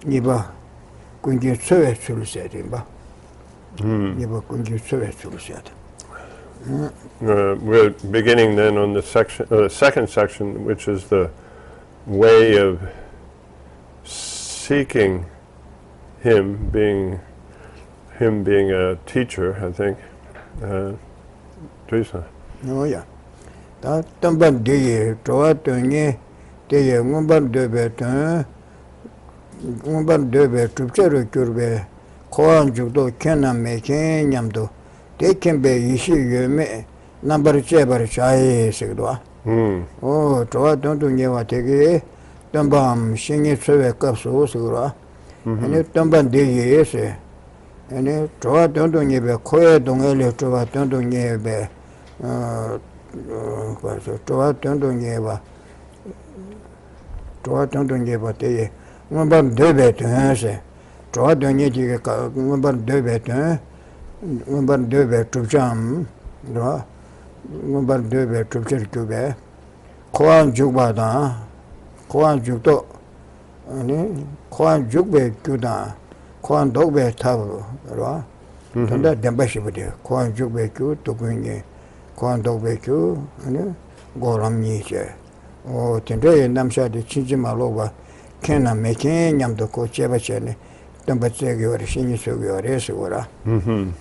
Niba kunji tsuwe sulusetimba. Niba kunji tsuwe sulusetim. We're beginning then on the second section, which is the way of seeking him being a teacher, I think. Teresa. Oh yeah. Ta tamban de toa tonye de ngomban de betan ngomban de be tupchero kurbe koan jugdo kenan meke nyamdo de kembe yishi yeme number chebar chai sigdo. Oh toa tonye wa tege tambam shinge tsewe kapso sigro. Ane tamban de yese. Ane toa tonye be koe dongele toa tonye be toa tonye ba te ngomban debe tense toa tonye dige ngomban debe ten ngomban debe tupcham do ngomban debe tupcher kube koan jugba da koan jugdo ane koan jugbe kuda koan dogbe tabu ro tanda dembashi bude koan jugbe ku tokunye koan dogbe ku ane goram niche o tende namsha de chinjima loba kena meke nyamdo ko cheba chene tamba tsege ore shinyi soge ore se ora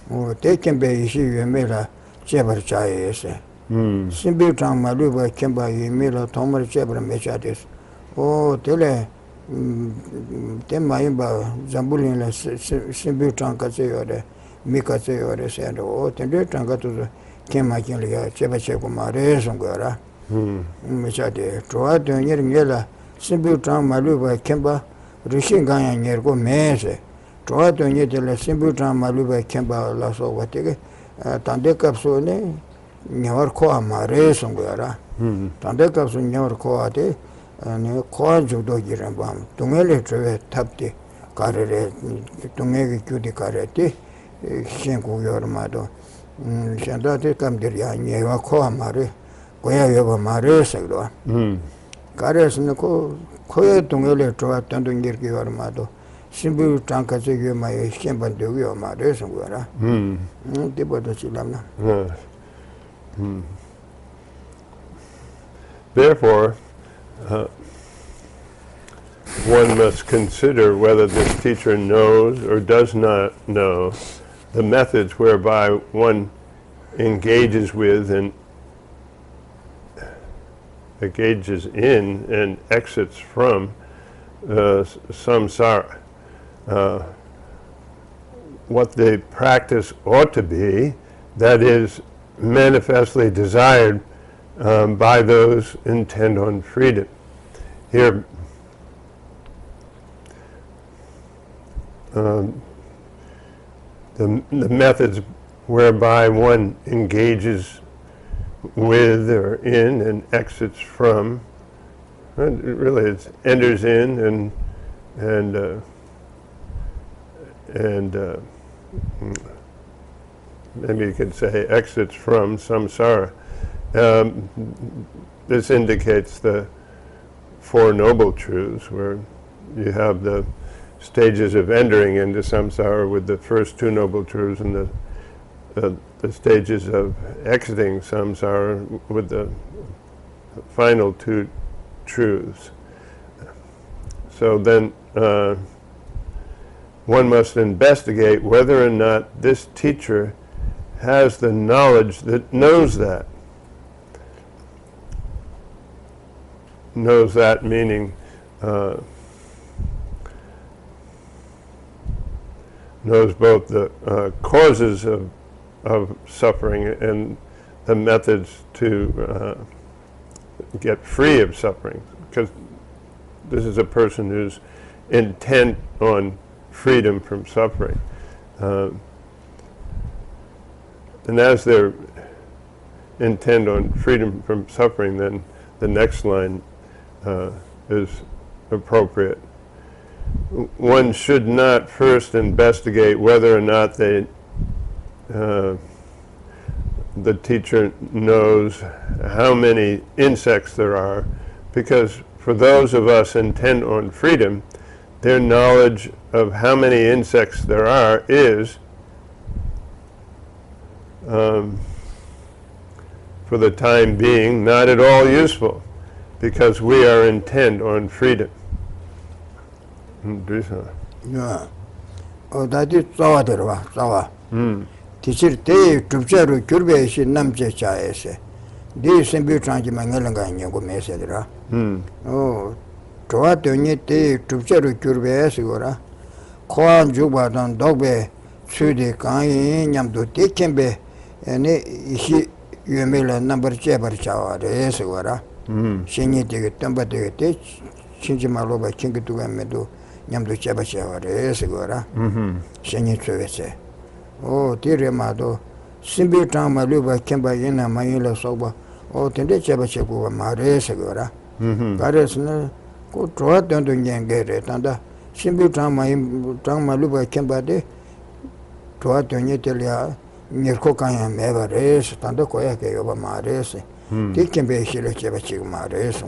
o tekembe ishi yemela chebar chaye ese simbi tang maluba kemba yemela tomar chebar mecha des o tele temayimba zambulin la simbi tang katse yore mika tse yore se o tende tang katu kema kinliga cheba cheko mare songora mecha de toa de ngela simbi tang maluba kemba rishin ganya nyergo mese toa de ngela simbi tang maluba kemba la so watege tande kapso ne nyawar ko amare songora tande kapso nyawar ko ate ne ko judo girambam tungele treve tapte karere tungege kyudi karete shengu yormado shandate kamdirya nyewa ko amare koya yoba mare sagdo karesne ko koye tungele toa tandu ngirki yormado simbu tanka chege mai shemban dogyo mare sangora tibodo chilamna. Therefore, one must consider whether this teacher knows or does not know the methods whereby one engages with and engages in and exits from samsara. What the practice ought to be, that is manifestly desired by those intent on freedom. Here, the methods whereby one engages with or in and exits from, really it enters in and maybe you could say exits from samsara. This indicates the Four Noble Truths, where you have the stages of entering into samsara with the first two Noble Truths and the stages of exiting samsara with the final two truths. So then one must investigate whether or not this teacher has the knowledge that knows that. Knows that meaning knows both the causes of suffering and the methods to get free of suffering, because this is a person who's intent on freedom from suffering. And as they're intent on freedom from suffering, then the next line is appropriate. One should not first investigate whether or not the teacher knows how many insects there are, because for those of us intent on freedom, their knowledge of how many insects there are is, for the time being, not at all useful, because we are intent on freedom. Yeah. Oh, that is Sawa. Teacher, they Tubjaru Kurbeshi Namche Chaese. This simple Transimangalanga in Yago Mesedra. Oh, Toatoni, they Tubjaru Kurbesigora. Kwan Juba don Dogbe, Sudi Kain, Yamdo Tikembe, and he you mail a number Cheber Chawa, the Esegora. Shini take a temper to a teach, Chinjimaloba, Chinkitu Medu, Yamdo Cheba Chawa, the Esegora. Shini Trevese. Oh, Tirimado, Simbi Tamaluba, Kemba Yena, Mayila Soba, oh, Tende Cheba Chekua, Mare Segora. Garesna, go draw down to Yangere, and Simbi Tamaluba, Kemba de, draw to Netalia, Nirkokan, Everes, Tandokoyake over Mares. They can be a Shila Cheba Chek Mares.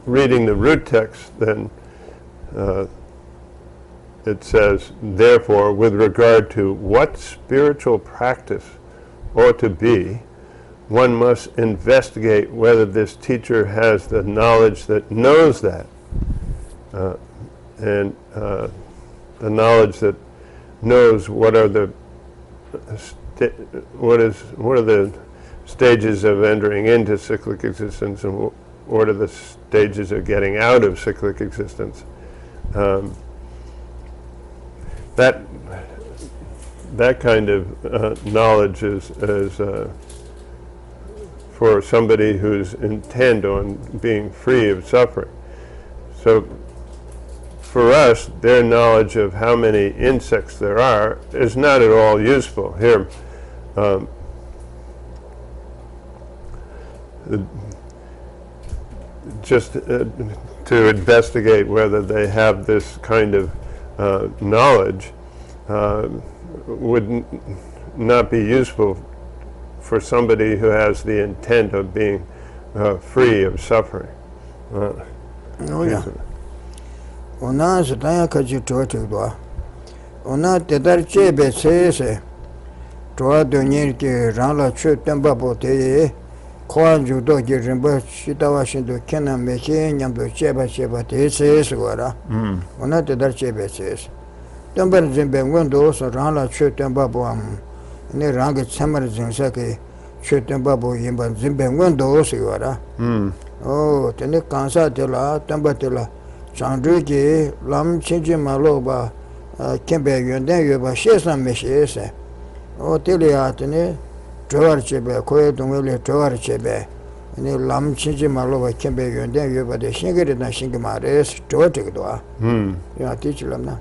Reading the root text, then, it says, therefore, with regard to what spiritual practice ought to be, one must investigate whether this teacher has the knowledge that knows that, and the knowledge that knows what are the stages of entering into cyclic existence and what are the stages of getting out of cyclic existence. That kind of knowledge is for somebody who's intent on being free of suffering. So for us, their knowledge of how many insects there are is not at all useful. Here, just to investigate whether they have this kind of knowledge would not be useful for somebody who has the intent of being free of suffering. Oh, yeah. Ona Sataya Kaji Toa. Ona Tedar Chebe says, Toa Donirki, Rala Chutemba Bote, Kwan Judo Girimba, Shitawashindo Kena Meki, Yamdo Cheba Cheba, says, Gora. Ona Tedar Chebe says. Dumber Zimbe windows, Rala Chutemba Boam, and the Rangi Summer Zinsaki, Chutemba Boyimba, Zimbe windows, Gora. Oh, Tene Kansa Tela, Tambatela. Chandriki, Lam Chinji Maloba, Kembe Yundan Yuba, Shesan Meshese, O Tiliatini, Toarchebe, Koya Dumili Toarchebe, and Lam Chinji Maloba, Kembe Yundan Yuba, the Shingari and Shingimares, Totikdoa. You teach them now.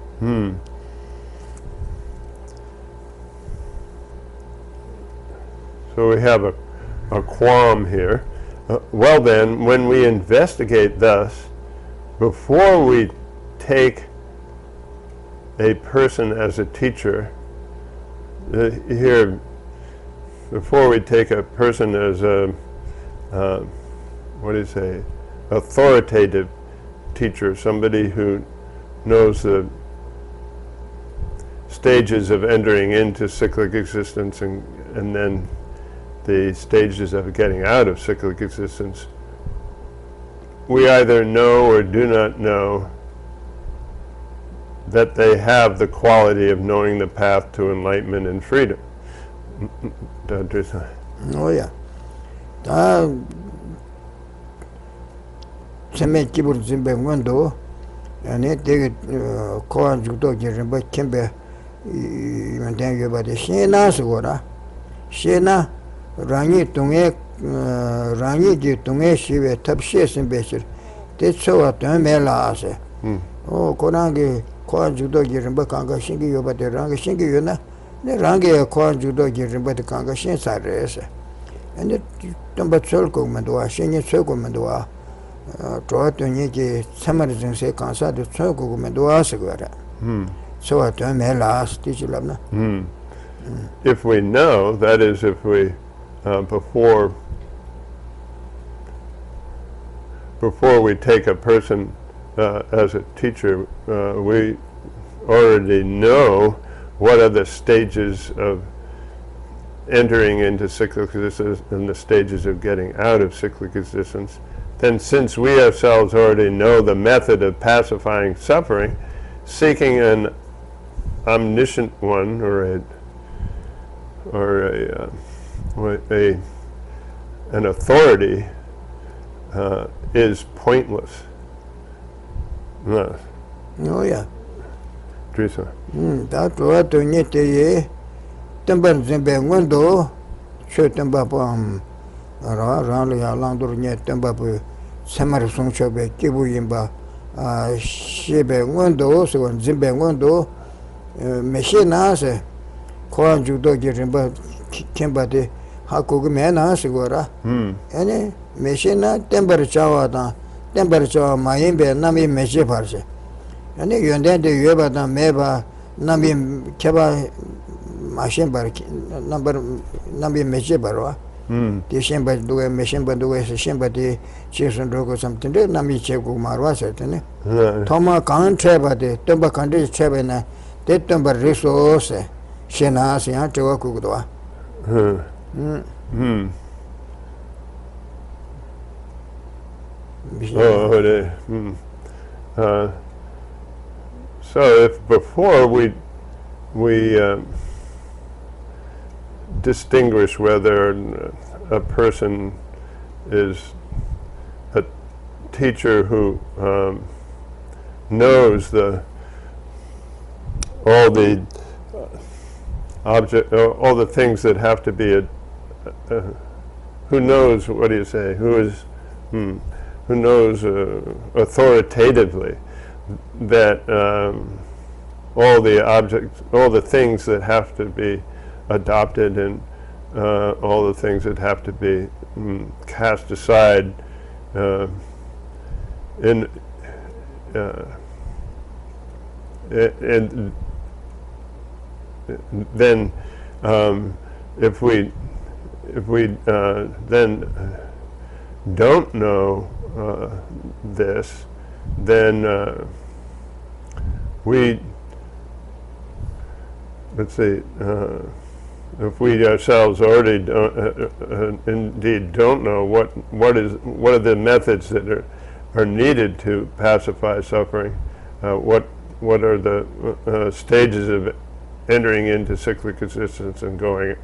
So we have a qualm here. Well then, when we investigate thus, before we take a person as a teacher, here, before we take a person as a, authoritative teacher, somebody who knows the stages of entering into cyclic existence and then the stages of getting out of cyclic existence, we either know or do not know that they have the quality of knowing the path to enlightenment and freedom. Oh yeah. Seme kibur zimbe ngondo, ane tege koan jukdo jirimba kembe yundan yuba de shena sigora. Shena rangi tunge rangi ji tunge shive tabshe simbeshir. Te tsowa tume la ase. Oh, korangi koan jukdo jirimba kanga shingi yuba de rangi shingi yuna. Ne rangi koan jukdo jirimba de kanga shin sa rese. Ane tamba tsol kogmandwa, shingi tsol kogmandwa. Toa tunye ki samar zingse kansa de tsol kogmandwa sigora. Tsowa tume la ase tichi labna. If we know, that is, if we before before we take a person as a teacher, we already know what are the stages of entering into cyclic existence and the stages of getting out of cyclic existence. Then since we ourselves already know the method of pacifying suffering, seeking an omniscient one or an authority is pointless. No. Oh yeah. Teresa. That what to need to ye. Temper Zimbe window, shoot them up around the Landur net temper, Summer Sungshobe, Kibu Yimba, Shebe windows, and Zimbe window, machine answer, Koran Judo getting back, Kimbati, Hakuman answer, any machine, temperature, Mayimbe, Nami Mejiparse. And you intend to Yuba Meba, Nami Keba. Machine bar number measure barwa. The chamber do a machine but do a chamber the Jason Rogo something, Nami Chego Marwa certainly. Toma can't travel the Tumba country Chabana, the Tumba resource, Shenas, and Tawakudwa. So if before we distinguish whether a person is a teacher who knows all the all the things that have to be who knows, what do you say, who knows authoritatively that all the things that have to be adopted and all the things that have to be cast aside and then if we then don't know this, then we, let's see, if we ourselves already indeed don't know what are the methods that are needed to pacify suffering, what are the stages of entering into cyclic existence and going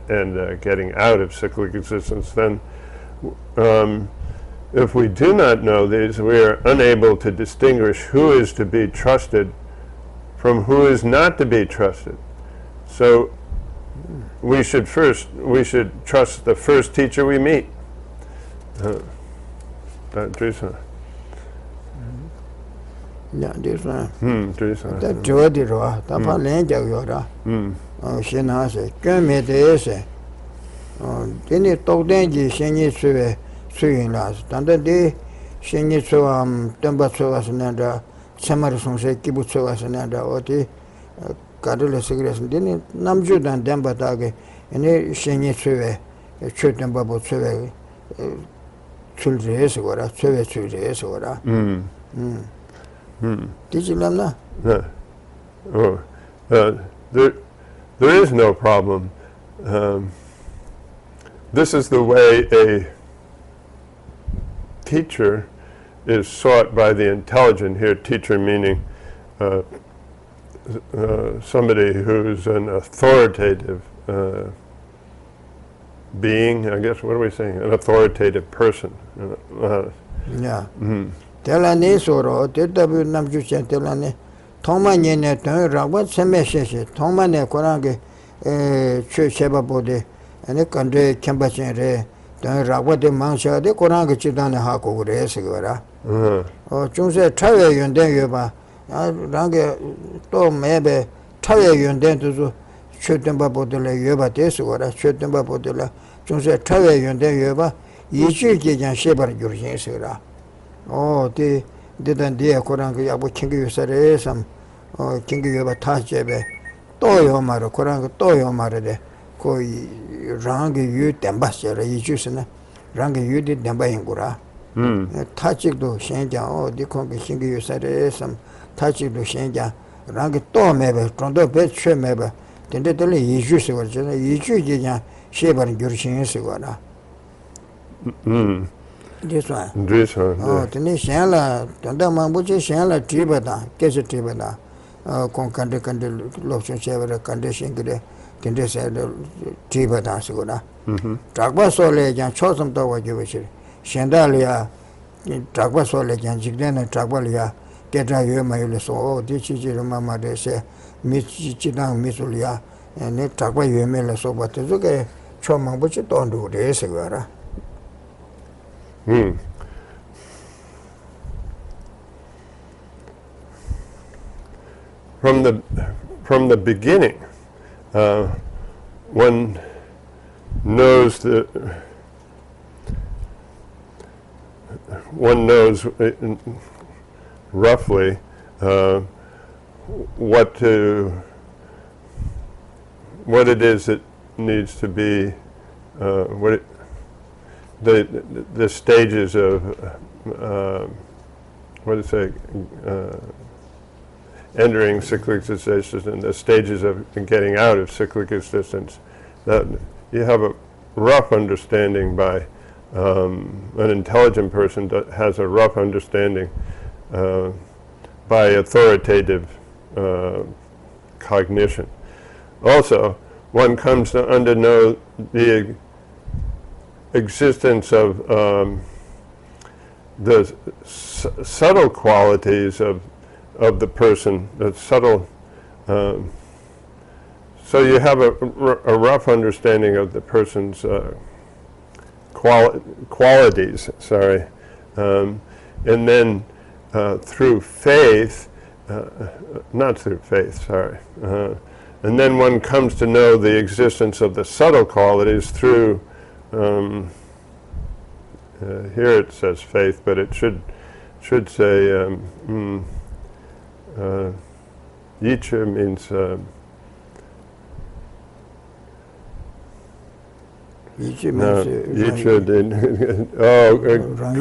and getting out of cyclic existence, then if we do not know these, we are unable to distinguish who is to be trusted from who is not to be trusted. So we should trust the first teacher we meet. Teresa. Yeah, this one. Teresa. That Jodiro, Tapa Lanja Yora. Shenase, Gamete, Dini Togdenji, Sheni Suinas, Tanda de Sheni Tembatsuas Nanda, Samarison, Kibutsuas Nanda, Oti, Kadula Cigarettes, Dini Namjudan Dembatage, and Sheni Sue, a Chutan Babu Sue, Childres or a Sue Childres or a. Did you learn that? Oh, there is no problem. This is the way a teacher is sought by the intelligent. Here, teacher meaning somebody who's an authoritative being, I guess. What are we saying? An authoritative person. Yeah. Telani soro, tetabu namjuchen telani. Toma nyene ten rawat semeshe, toma ne korange chu sheba bode, ane kandre kembachen re, ten rawat de mangsha de korange chidane hako re sigara. O chungse trawe yunden yuba, range to mebe trawe yunden tuzu chu temba bodele yuba de sigara, chu temba bodele, chungse trawe yunden yuba, yichu gejan shebar gyurjin sigara. Oh, they didn't dear Koranga Yabu Kingu Sare, some Kingu Yaba Tajebe, Toyo Mara, Koranga Toyo Mara de Koi Rangi Yu Dembasher, Yusuna, Rangi Yu did Dembayangura. 타직도 신장 어디 거기 신기 요사래 섬 타직도 신장 랑게 또 매베 좀더 배추 매베 근데들 이주스 거잖아 이주지 그냥 쉐바는 교르신스 거라 This one. Oh, then Shala, Tandama Buchi Shala Tibata, Geshe Tibata, Concante Lotion Shaver, condition, Kende said Tibata Segura. Tragba Sole, and Chosam Tower Jewish. Shandalia, Tragba Sole, and Jigdan and Tragbalia, get a Yuma, so, Dichi Mama, they say, Miss Chidang, Missulia, and then Tragba Yumela, so, but it's okay. Choma Buchi don't do this, Segura. From the beginning, one knows roughly what it is that needs to be the stages of entering cyclic existence and the stages of getting out of cyclic existence. That you have a rough understanding by an intelligent person that has a rough understanding by authoritative cognition. Also, one comes to know the existence of the subtle qualities of the person, the subtle. So you have a rough understanding of the person's qualities. Sorry, and then through faith, not through faith. Sorry, and then one comes to know the existence of the subtle qualities through. Here it says faith, but it should say Yeshe means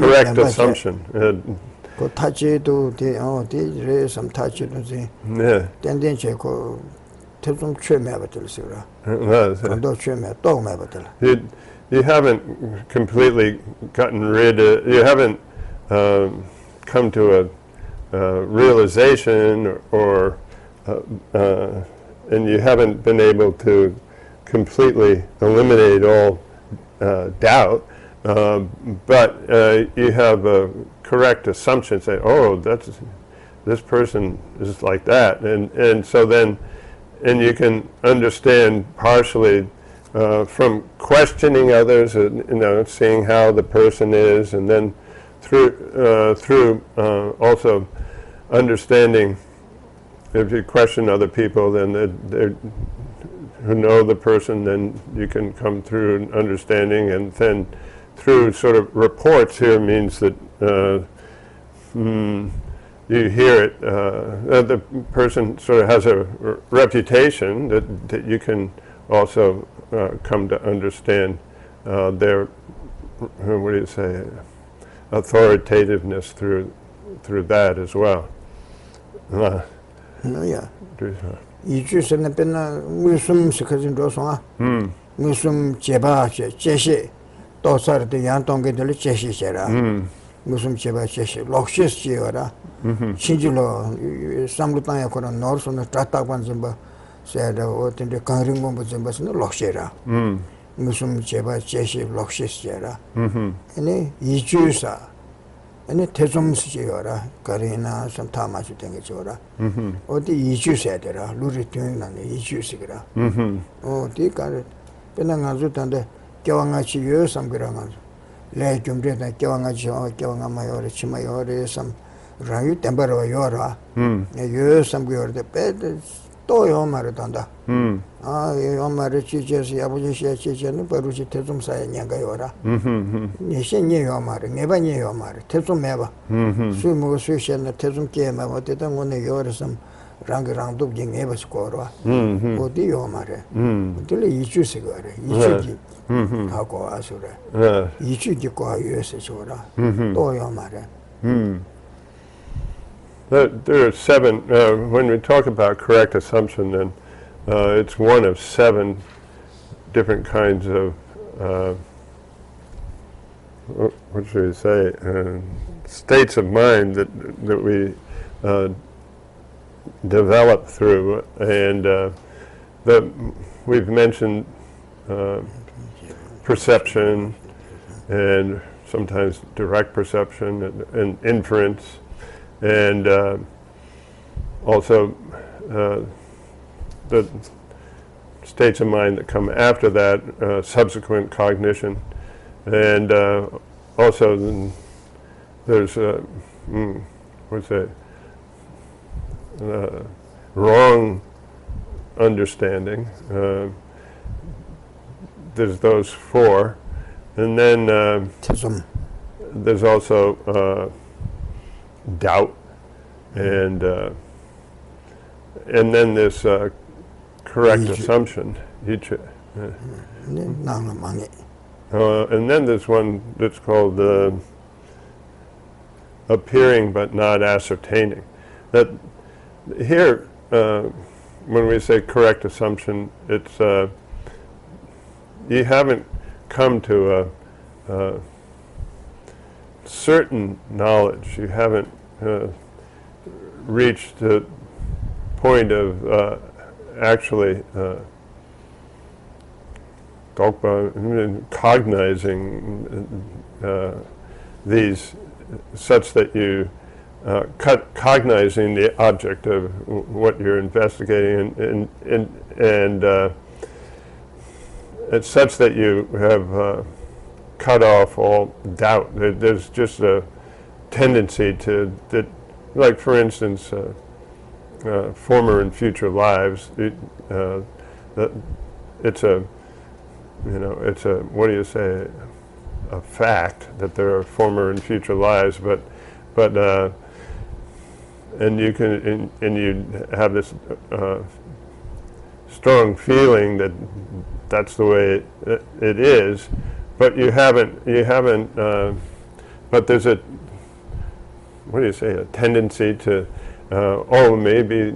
correct assumption. You haven't completely gotten rid of, you haven't come to a realization or and you haven't been able to completely eliminate all doubt, but you have a correct assumption, say, oh, this person is like that, and so then, and you can understand partially from questioning others, seeing how the person is, and then through also understanding. If you question other people, then who know the person, then you can come through an understanding, and then through sort of reports here means that you hear it. The person sort of has a reputation that you can also come to understand their, what do you say, authoritativeness through that as well. Yeah. 이주스는 변나 무슨 스카진 조성아. 무슨 제바 제시 도서를 양동계들 제시제라. 무슨 제바 제시 록시스지어라. 신질로 삼루땅에 그런 노르스는 따따관 좀 봐. 세다 어떤데 강릉공 좀 봐서는 록시라. 무슨 제바 제시 록시스제라. 아니 이주사 아니 대좀시지어라. 거리나 좀 타마시 된게죠라. 어디 이주셔야 되라. 루리 되는 이주시기라. 어디 가르 변나가지고 단데 겨왕아치 요삼그라가 내 좀데다 겨왕아치 겨왕아마요레 치마요레 삼 라유 템버로 요라. 요삼그요레 베드 또 요마르단다. 아 요마르 치제시 아버지시 치제는 버루지 대좀사에 냥가요라. 예신이 요마르 네바니 요마르 대좀 매바. 술 먹을 수 있는 대좀 게임하고 어쨌든 오늘 요르섬 rangi rangdub ji ngebas korwa. Odi yo mare. Dili ichu sigare, ichu ji hako asura. Ichu ji kwa yuese chora. To yo mare. There are 7, when we talk about correct assumption, then it's one of 7 different kinds of, what should we say, states of mind that we develop through. And we've mentioned perception, and sometimes direct perception and inference. And also the states of mind that come after that, subsequent cognition. And also there's, what's that, wrong understanding. There's those 4. And then there's also doubt, and then this correct assumption. And then there's one that's called appearing but not ascertaining. That here, when we say correct assumption, it's you haven't come to a certain knowledge. You haven't reached the point of actually cognizing these, such that you cognizing the object of what you're investigating, and it's such that you have cut off all doubt. There's just a tendency to that, like for instance, former and future lives. It's a, it's a, what do you say, a fact that there are former and future lives, but and you can and you have this strong feeling that that's the way it is, but you haven't but there's a, what do you say, a tendency to oh, maybe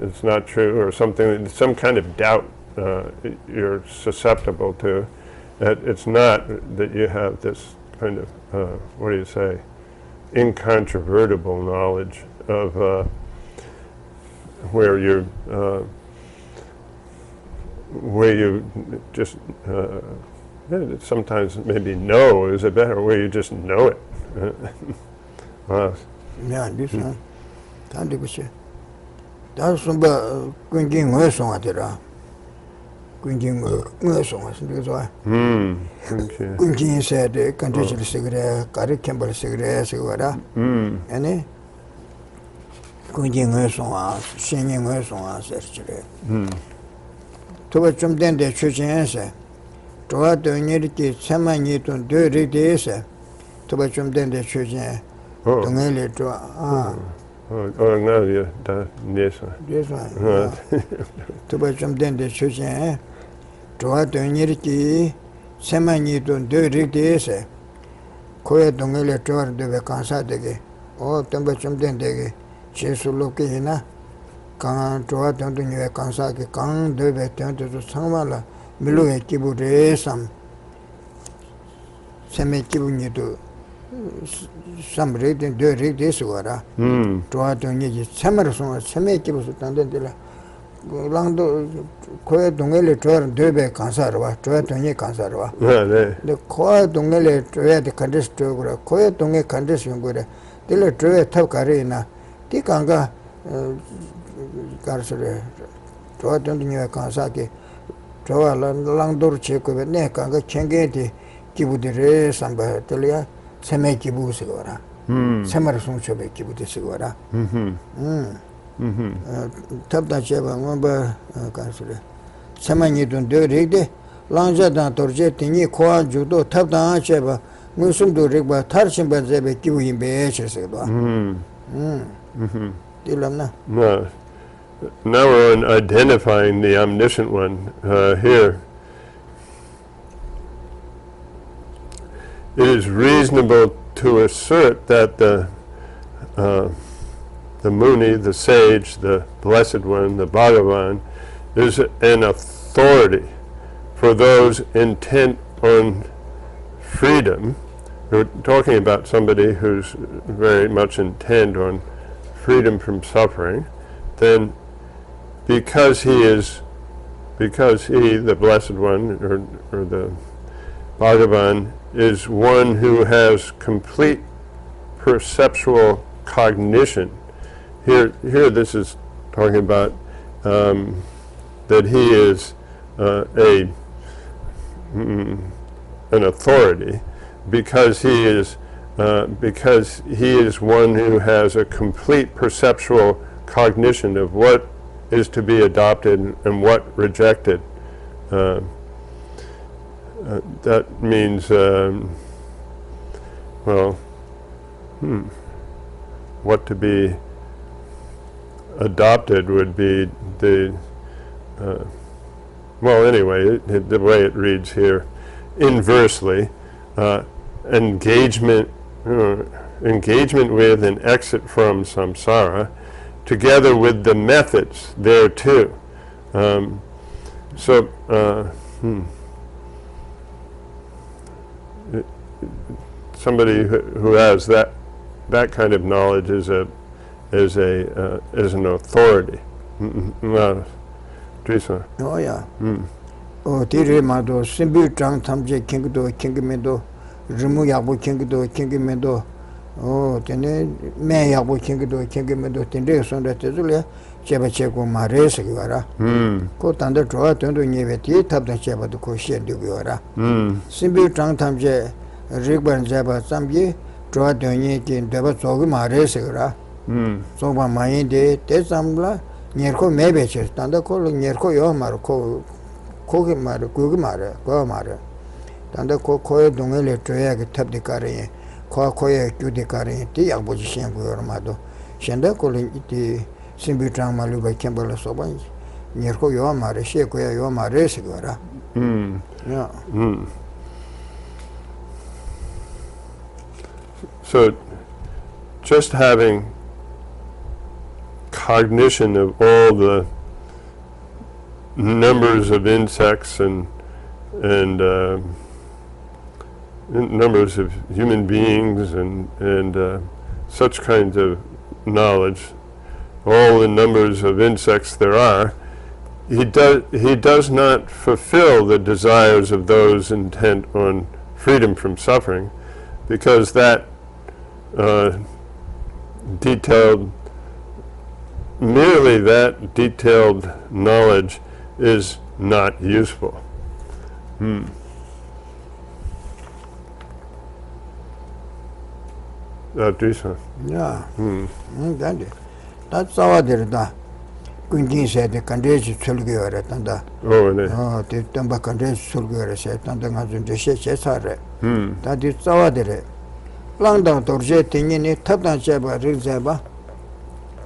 it's not true, or something, some kind of doubt you're susceptible to, that it's not that you have this kind of what do you say, incontrovertible knowledge of where you just sometimes maybe know is a better way, you just know it. Yeah, this one. Tanti kuche. Da sumba kunjing ngwe songa tera. Kunjing ngwe songa sindu zwa. Kunjing se de kanjil sigre, kari kembal sigre sigara. Ane kunjing ngwe songa, shenye ngwe songa serchire. Toba chumden de chuchen se. Toba de nyeriki sema nyitun de ride se. Toba chumden de chuchen. Tungele to no, yeah, yes. Yes, Toba chumden de chuchen. Toba de nyeriki sema nyitun de ride se. Koya tungele to de kansa dege. O toba chumden dege. Chesu loke hina. Kan toba tonto nyue kansa ke kan de be tonto samala miluwe kibu re sam. Seme kibu nyito samre den de re de suara. Toba tonto nye samara songa seme kibu su tanden de la. Langdo koya dongele toba de be kansa rwa. Toba tonto nye kansa rwa. De koya dongele toba de kandes toba koya donge kandes yungore. De le toba Thabkhe na. Di kanga 가르쳐래. 저한테 간사게 저와 랑도르 체크에 내 간가 챙게디 기부들에 상바들이야 세메 기부스거라. 세마를 송초베 기부드스거라. 탑다 제바 뭐바 가르쳐래. 세마니도 되리데 랑자다 돌제 띵이 코아 주도 탑다 제바 무슨도 렉바 타르신바제베 기부임베 셔서도. 딜람나. No. now we're on identifying the omniscient one here. It is reasonable to assert that the Muni, the sage, the blessed one, the Bhagavan, is an authority for those intent on freedom. We're talking about somebody who's very much intent on freedom from suffering. Then because he, the blessed one, or the Bhagavan, is one who has complete perceptual cognition. Here this is talking about that he is an authority because he is one who has a complete perceptual cognition of what is to be adopted and what rejected. That means, what to be adopted would be the, anyway, the way it reads here, inversely, engagement with and exit from samsara, together with the methods thereto. Somebody who has that kind of knowledge is an authority. Teresa. Oh yeah. Oh, tiri mado simbi chang tamje kingdo kingmendo rimu yabu kingdo kingmendo. Oh, tene me yabu kingdo kingmendo tende sonda tezule cheba chego mare segara. Ko tanda troa tendo nyeve ti tabda cheba do ko shendi gora. Simbi chang tamje rigban jaba samye troa donye tin deba zogu mare segara. Zoba mayinde te samla nyerko mebeche tanda ko nyerko yo mar ko kogi mar kogi mar ko mar tanda ko koye dongele troya ke tabde kare ko koye kyude kare ti yakbo jishen go yormado shenda ko iti simbi trang malu ba kembala soba nyerko yo mar she ko yo mar sigara yeah. So just having cognition of all the numbers of insects and numbers of human beings and such kinds of knowledge, all the numbers of insects there are, he does not fulfill the desires of those intent on freedom from suffering, because that merely that detailed knowledge is not useful. Yeah. That's all there. Kunjin said the country Sulgura Tanda. Oh, the Tamba country Sulgura said Tanda Shesare. That is all there. Long down Torje Tinin, Tapan Jaba, Rizaba.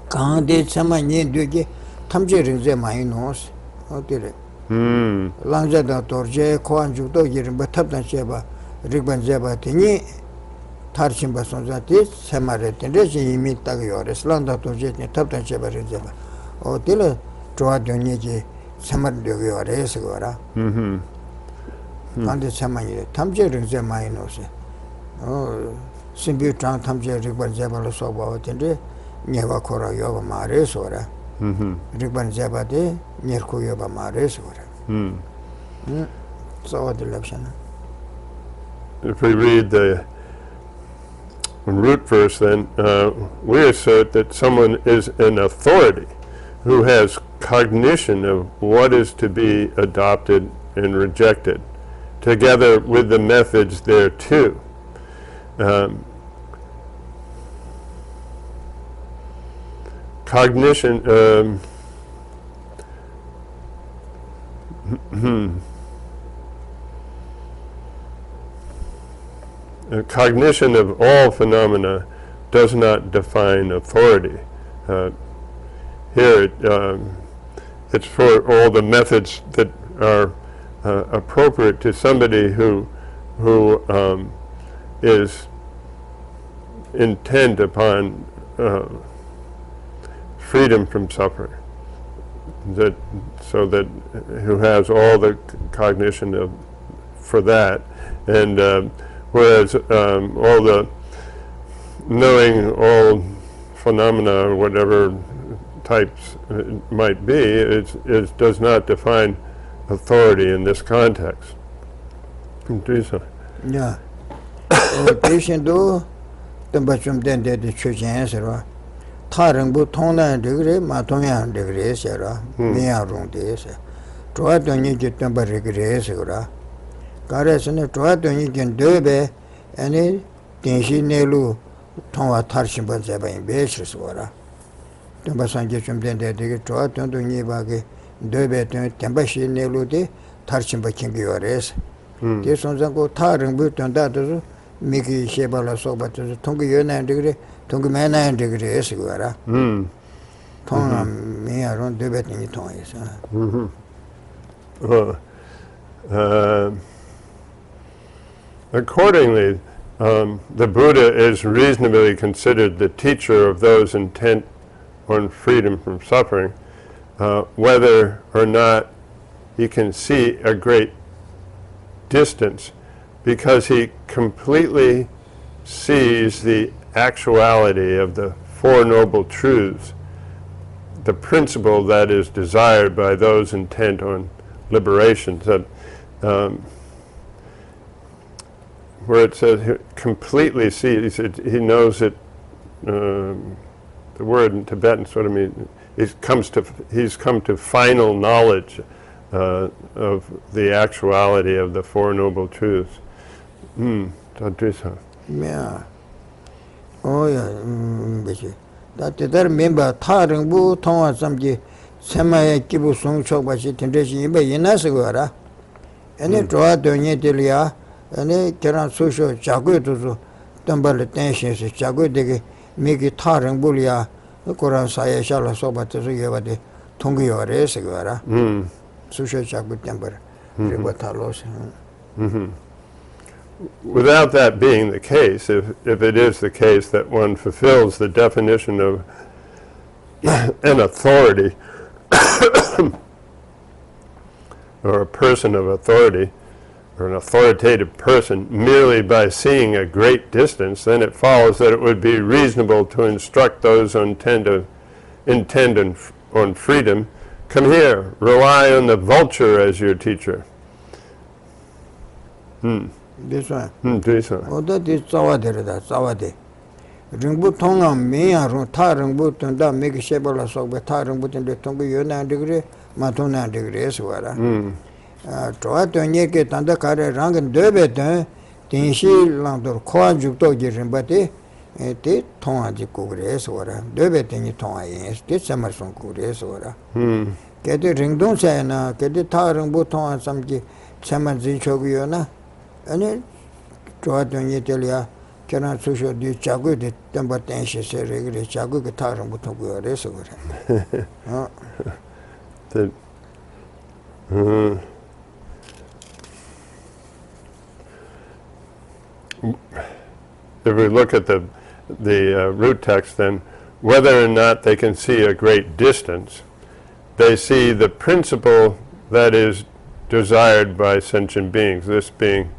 Can't did some duty, Tamje Rizema in nose. Oh, did it? Lanja da Torje, Koan Judo, but Tapan Jaba, Rigban Jaba Tini, Tarchimba Sonzati, Samaret, and Regi meet Tagiores, Landa Torje, Tapan Jaba Rizaba. Oh, Tilla, Troa Doniji, Samar Diores, Gora. And the Samay, Tamje Rizema in nose. Oh, Simbu Tran Tamje Rigban Jabal Soba, and Neva Kora Yoga Mares ora. Rigban Jabade, Nirko Yoga Mares ora. So the election. If we read the root verse, then we assert that someone is an authority who has cognition of what is to be adopted and rejected, together with the methods thereto. Cognition, cognition of all phenomena does not define authority. here it's for all the methods that are appropriate to somebody who is intent upon freedom from suffering. So that who has all the cognition for that, and whereas all the knowing all phenomena or whatever types it might be, it does not define authority in this context. Yeah. Patient do the bachum then the church answer. Tarangu Tona degree, Matonia degree, Sarah, Mia room days. Try to need to temper regress, Gares and try to need to do any Tinshi Nelu Tonga Tarshim Bazaba in Beaches, Wara. Tembasan Jum then they try to do Nibagi, Dube Tembashi Nelu, Tarshim Baking. This one's go Tarangu and that. Miki Shebala Soba to Tonga Yuna degree, Tonga Mana degree, Sigara. Tonga me, I don't do it in toys. Accordingly, the Buddha is reasonably considered the teacher of those intent on freedom from suffering, whether or not he can see a great distance, because he completely sees the actuality of the Four Noble Truths, the principle that is desired by those intent on liberation. That, where it says he completely sees, he knows it, the word in Tibetan sort of means he's come to final knowledge of the actuality of the Four Noble Truths. Yeah. Oh, yeah. That the member Tarangu Tonga Samji Sema Kibu Sung Chobashi Tendeshi Yenasagara. And it draw Donyetelia, and it can social Chagu to Tumble tensions, Chagu de make it Tarangulia, the Koran Saya Shala Soba to Yavade Tongi or Esagara. Social Chagu temper. Ribatalos. Without that being the case, if it is the case that one fulfills the definition of an authority, or a person of authority, or an authoritative person, merely by seeing a great distance, then it follows that it would be reasonable to instruct those who intend on freedom, come here, rely on the vulture as your teacher. This one. This one. Oh, that is Savade. Ringbu Tonga, me, Tarangu, and that make a shebala so, but Tarangu and the Tonga Yuna degree, Matona degree, Swara. Try to make it under Kare Rang and Debet, Tinshi Landor, Quadjuto Girimbati, and the Tonga de Kugres, or Debet in Tonga, yes, this summer from Kugres, or get the ring don't say, get the Tarangu Tonga, some Samanzi Chogiona. And then try to Italia cannot social do Chagu, the Tambatenshi, say regular Chagu guitar and Butogu Resor. If we look at the root text, then whether or not they can see a great distance, they see the principle that is desired by sentient beings, this being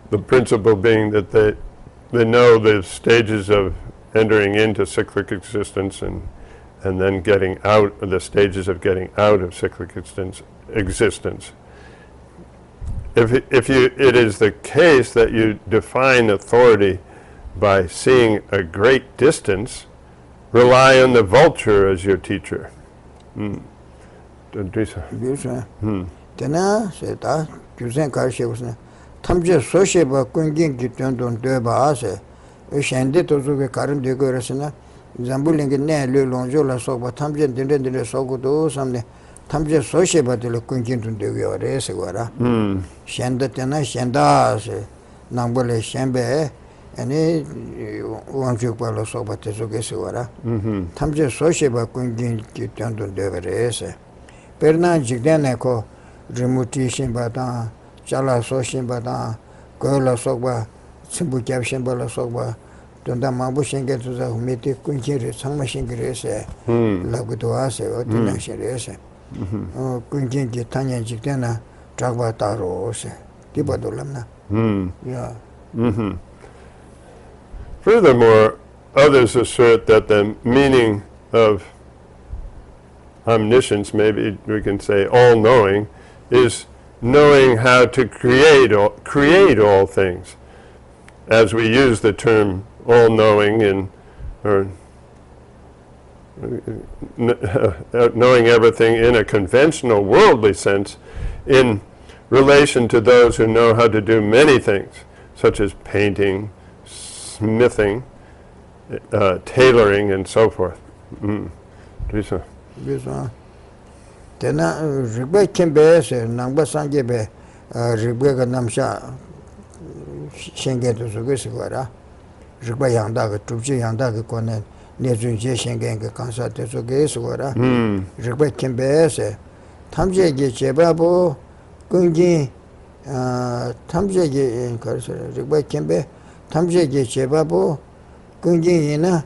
the principle being that they know the stages of entering into cyclic existence and then getting out, the stages of getting out of cyclic existence. If it is the case that you define authority by seeing a great distance, rely on the vulture as your teacher. Tamje Sosheba Kungin Kitondon Debase, Shande Tozuka Karim de Gorasana, Zambuling Ne Lonjola Soba, Tamje didn't Sogo, some Tamje Sosheba de Kungin de Goresegora, Shanda Tena Shandas, Nambole Shambe, 아니 왕족 발로 소바테 속에서라 탐제 소시바 군진기 전도 되버려서 베르나 직대네코 리무티신 바다 잘라 소신 바다 거라 속바 친부 잡신 발로 속바 돈다 마부신게 두자 미티 군진이 상마신게서 라고도 하세요 디나시레서 군진기 탄년 직대나 작바 따로서 디바돌람나 야 Furthermore, others assert that the meaning of omniscience, maybe we can say all-knowing, is knowing how to create all things. As we use the term all-knowing or knowing everything in a conventional worldly sense in relation to those who know how to do many things, such as painting, smithing, tailoring, and so forth. Lisa. Tena rigbe kimbe se nangba sanjebe rigbe ga namsha shenge to suge sigwara rigbe yangda ga tubji yangda ga kone nezun je shenge ga kansa te suge sigwara rigbe kimbe se tamje ge chebabo kunji tamje ge karsa rigbe kimbe tamje ge chebabo kunji ina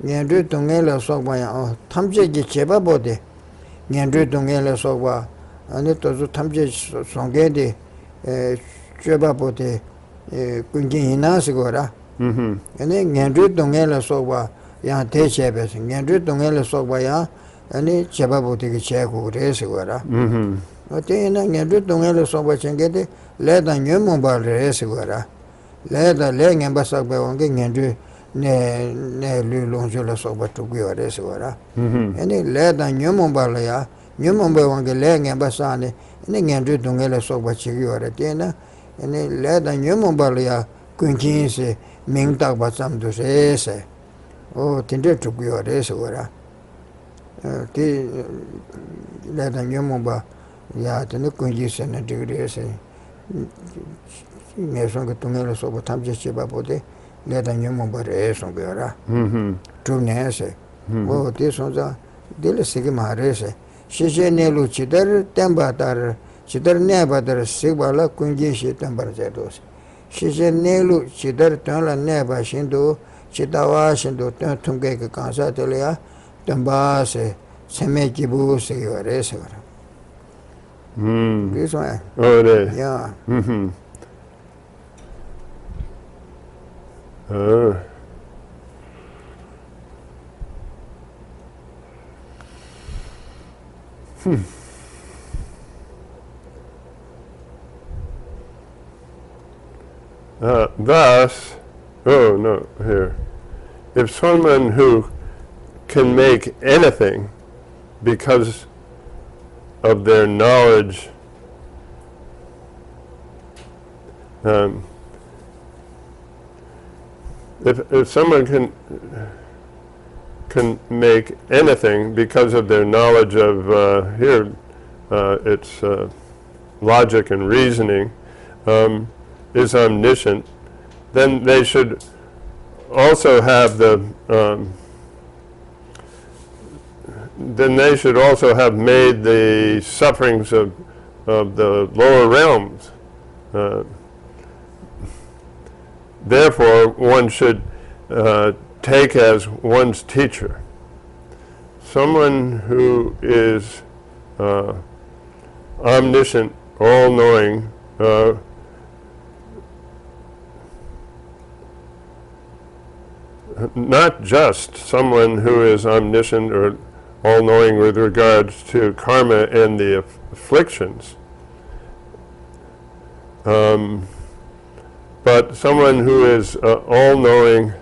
nyendu tongela sokba ya tamje ge chebabo de nyendu tongela sokba ane tozu tamje songe de chebabo de kunji ina sigora ane nyendu tongela sokba ya te chebe nyendu tongela sokba ya ane chebabo de chego re sigora ate ina nyendu tongela sokba chenge de le da nyemo ba re sigora le da le ngemba sokba wange nyendu ne lu longjo la soba to gyo re sora ene le da nyomo bala ya nyomo ba wange le ngemba sane ene ngendu dongela soba chi gyo re tena ene le da nyomo bala ya kunjin se ming ta ba sam do se o tinde to gyo re sora ti le da nyomo ba ya tene kunjin se na digre se ne so ga dongela soba tamje che ba bode le da nyamo bare so gara tu ne se o te so za dele se ke mare se she ne lu chidar temba dar chidar ne ba dar se bala kunje she tembar je do she ne lu chidar tan la ne ba shin do chidawa shin do tan tum ge ka kansa te le ya temba se seme ki bu se yore se gara this one Oh, it is. yeah Thus, oh no, here. If someone who can make anything because of their knowledge, if someone can make anything because of their knowledge of it's logic and reasoning, is omniscient, then they should also have made the sufferings of the lower realms. Therefore, one should take as one's teacher someone who is omniscient, all-knowing, not just someone who is omniscient or all-knowing with regards to karma and the afflictions, but someone who is all-knowing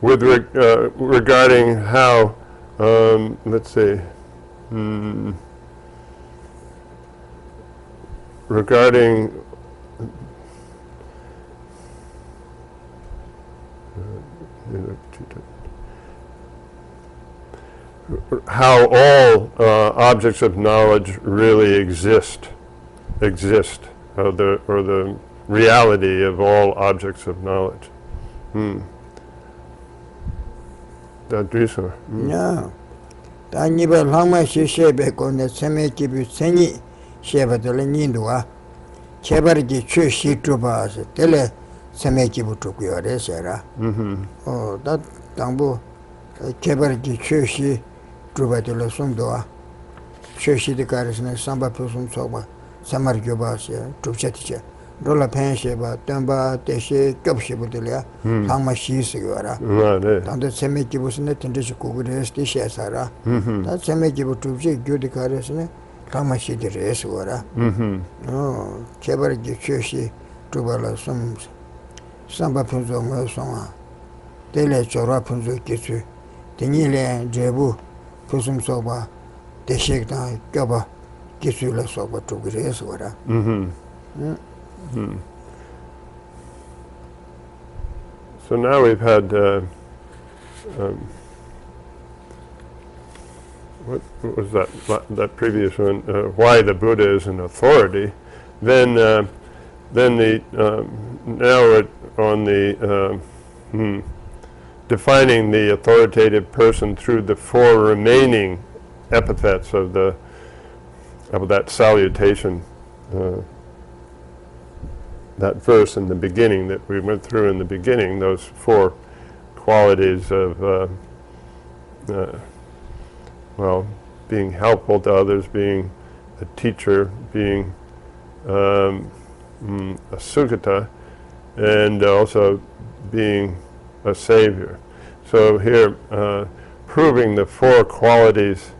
with regarding how, let's see, regarding how all objects of knowledge really exist, or the reality of all objects of knowledge. That reason. Yeah. Taniba Lama Shebe on the Semeki Seni Sheba the Lenindua. Chebargi Chushi Trubas, Tele Semeki Butukio Resera. Oh, that Tambo Chebargi Chushi Truba de la Sundua. Chushi the Carisna, Samba Pusum Soba, Samar Jobasia, Trucheticha. Rola Pensheba, Tamba, Teshe, Kapshibutelia, Hama Shisigara. And the Semeki was net in this Kugres, the Shasara. That Semeki Butuji, Judicarisne, Kamashi the Reswara. Oh, Chebargi Chushi, Trubala, Samba Punzo Mosoma, Tele Chora Punzo Kitsu, Tenile, Jebu, Pusum Soba, Teshekta, Gaba, Kisula Soba to Reswara. So now we've had what was that previous one? Why the Buddha is an authority. Then now we're on the defining the authoritative person through the four remaining epithets of that salutation. That verse in the beginning that we went through in the beginning, those four qualities of, being helpful to others, being a teacher, being a sukata, and also being a savior. So here, proving the four qualities,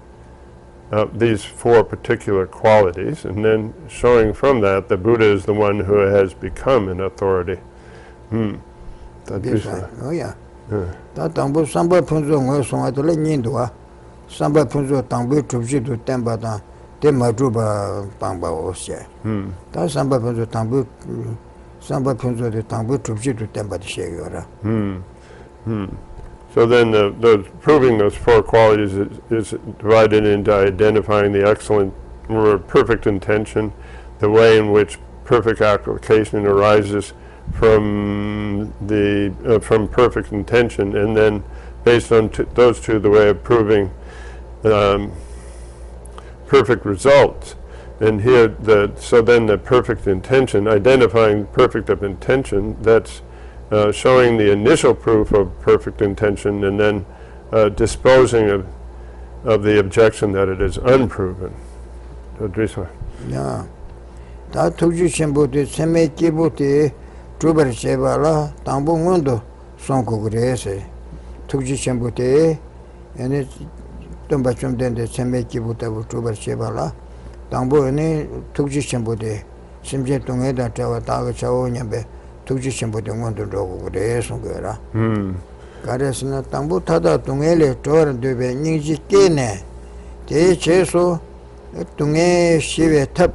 these four particular qualities, and then showing from that the Buddha is the one who has become an authority. Oh yeah. That Tambu Samba Punzo Ngosong at Lenindua, Samba Punzo Tambu Tubji to Tembata, Temadruba Bamba Osha. That Samba Punzo Tambu, Samba Punzo the Tambu Tubji to Tembat Shagora. So then proving those four qualities is divided into identifying the excellent or perfect intention, the way in which perfect application arises from perfect intention, and then based on those two, the way of proving perfect results. And here, so then the perfect intention, identifying perfect of intention, that's showing the initial proof of perfect intention, and then disposing of the objection that it is unproven. Yeah. That Tuji Shembuti, Semeki Buti, Truber Shevala, Tambu Mundo, Sonko Grese, Tuji Shembuti, and it's Tumbachum then the Semeki Buta, Truber Shevala, Tambu and Tuji Shembuti, Simje Tungeda, Taga Chaonyabe. Tuji Shembuti Mondo Dogo Resungera. Garesna Tambu Tada Tungele Tor Dube Niji Kene, Te Cheso, Tunge Shive Tap,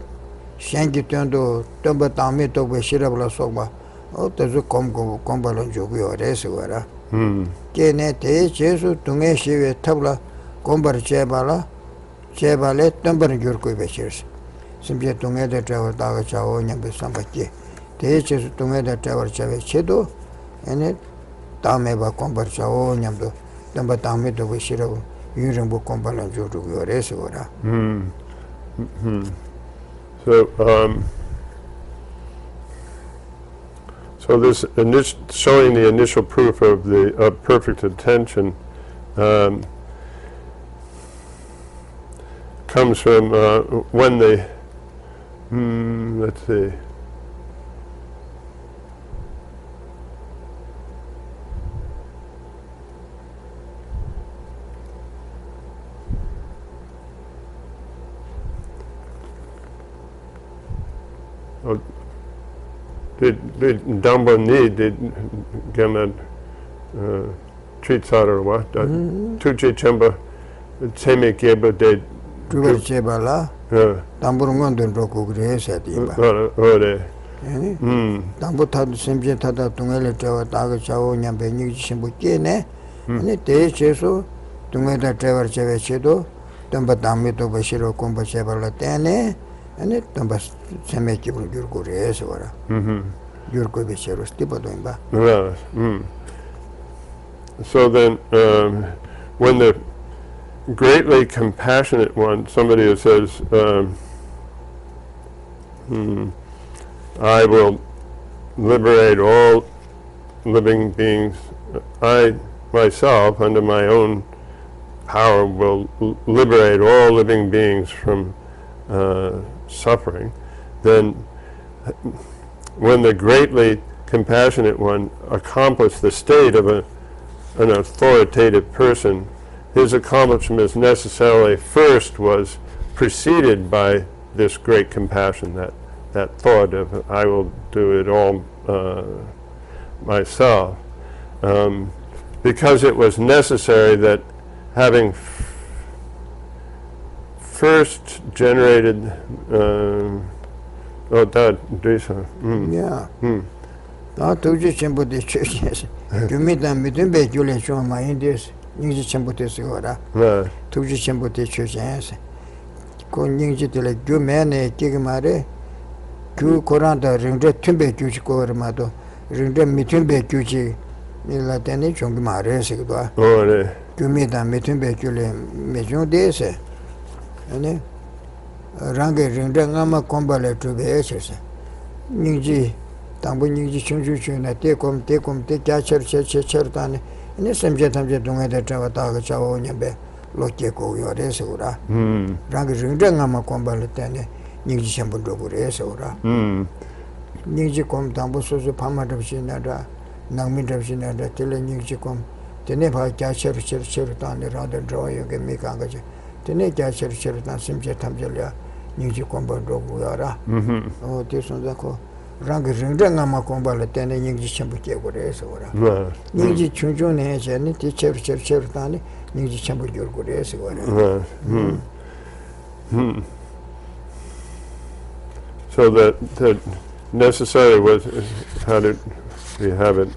Shanki Tondo, Tomba Tamito Shirabla Soba, or Tazu Combalan Jogi or Resugera. Kene Te Cheso, Tunge Shive Tabla, Combar Chebala, Chebale, Tomba Jurku Beshers. Simply Tunge the Travel Daga Chao Nyambe Sambaki. Te Cheso Tunge the Travel Chave Chedo, and it Tameba Combar Chao Nyamdo, Tomba Tamito Shirab, Yurambo Combalan Jogi or Resugera. So this showing the initial proof of perfect intention comes from when they let's see. Did Damba need did Gama treat Sadarwa, Tuji Chamba, Seme Keba did Tuba Chebala, Tamburungon don't Roku Grace at Iba. Tambuta Simja Tata Tungele Taga Chao Nyambeni Shimbukene, and it takes so Tungeta Trevor Chevechedo, Tamba Tamito Bashiro Comba Chebala Tene. And it Tambas Semeki Gurgures or So then, when the greatly compassionate one, somebody who says, I will liberate all living beings, I myself, under my own power, will liberate all living beings from suffering, then when the greatly compassionate one accomplished the state of an authoritative person, his accomplishment is necessarily first was preceded by this great compassion, that thought of I will do it all myself, because it was necessary that having first generated 당부 니지 충주주나 대검 대자철 제철단에 네 semjetamje 동에다 잡았다가 자오냐베 로케고 요래서라 랑게 ring정아마 콤발을 때네 니지 챵분도 그래서라 니지 콤 당부 소소 파마답시나다 낭민답시나다 tel에 니지 콤 때네 바 자철단에 라더 조여게 미간가지 때네 자철단 semjetamjel야 니지 콤발도 그야라 대선자고 rang ring ama kombala tene ningji chambu ke gore so ora ningji chunjo ne jeni ti cher tani ningji chambu gyor gore so ora So that necessary was, how did we have it,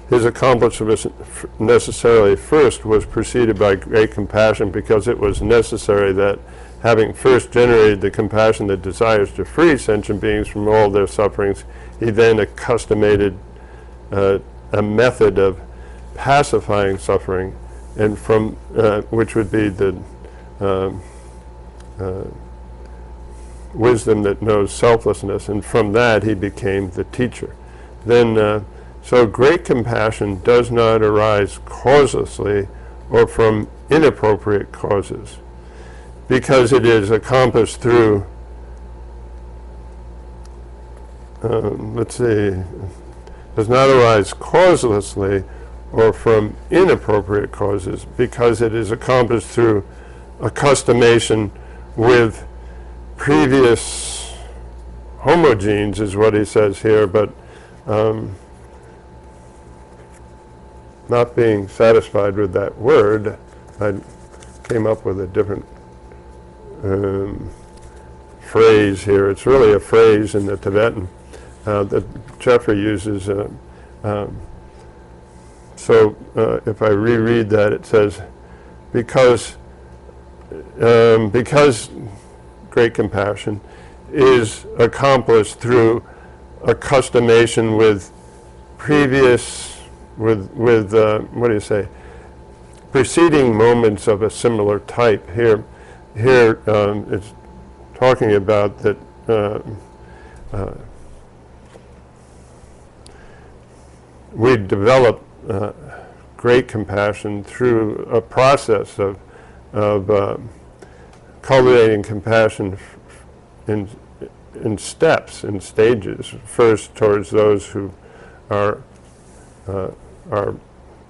his accomplishment necessarily first was preceded by great compassion, because it was necessary that having first generated the compassion that desires to free sentient beings from all their sufferings, he then accustomated a method of pacifying suffering, and from which would be the wisdom that knows selflessness, and from that he became the teacher. Then, so great compassion does not arise causelessly or from inappropriate causes, because it is accomplished through, does not arise causelessly or from inappropriate causes, because it is accomplished through accustomation with previous homogenes, is what he says here, but not being satisfied with that word, I came up with a different phrase here. It's really a phrase in the Tibetan that Jeffrey uses. So if I reread that, it says, because great compassion is accomplished through accustomation with previous, what do you say, preceding moments of a similar type. Here it's talking about that we develop great compassion through a process of cultivating compassion in steps, in stages. First towards those who are our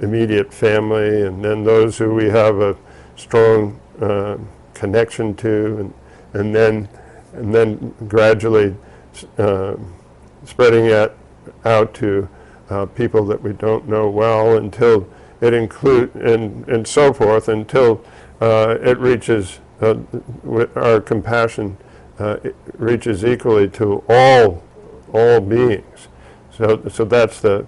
immediate family, and then those who we have a strong connection to, and then gradually spreading it out to people that we don't know well, until it include and so forth, until it reaches our compassion it reaches equally to all beings. So that's the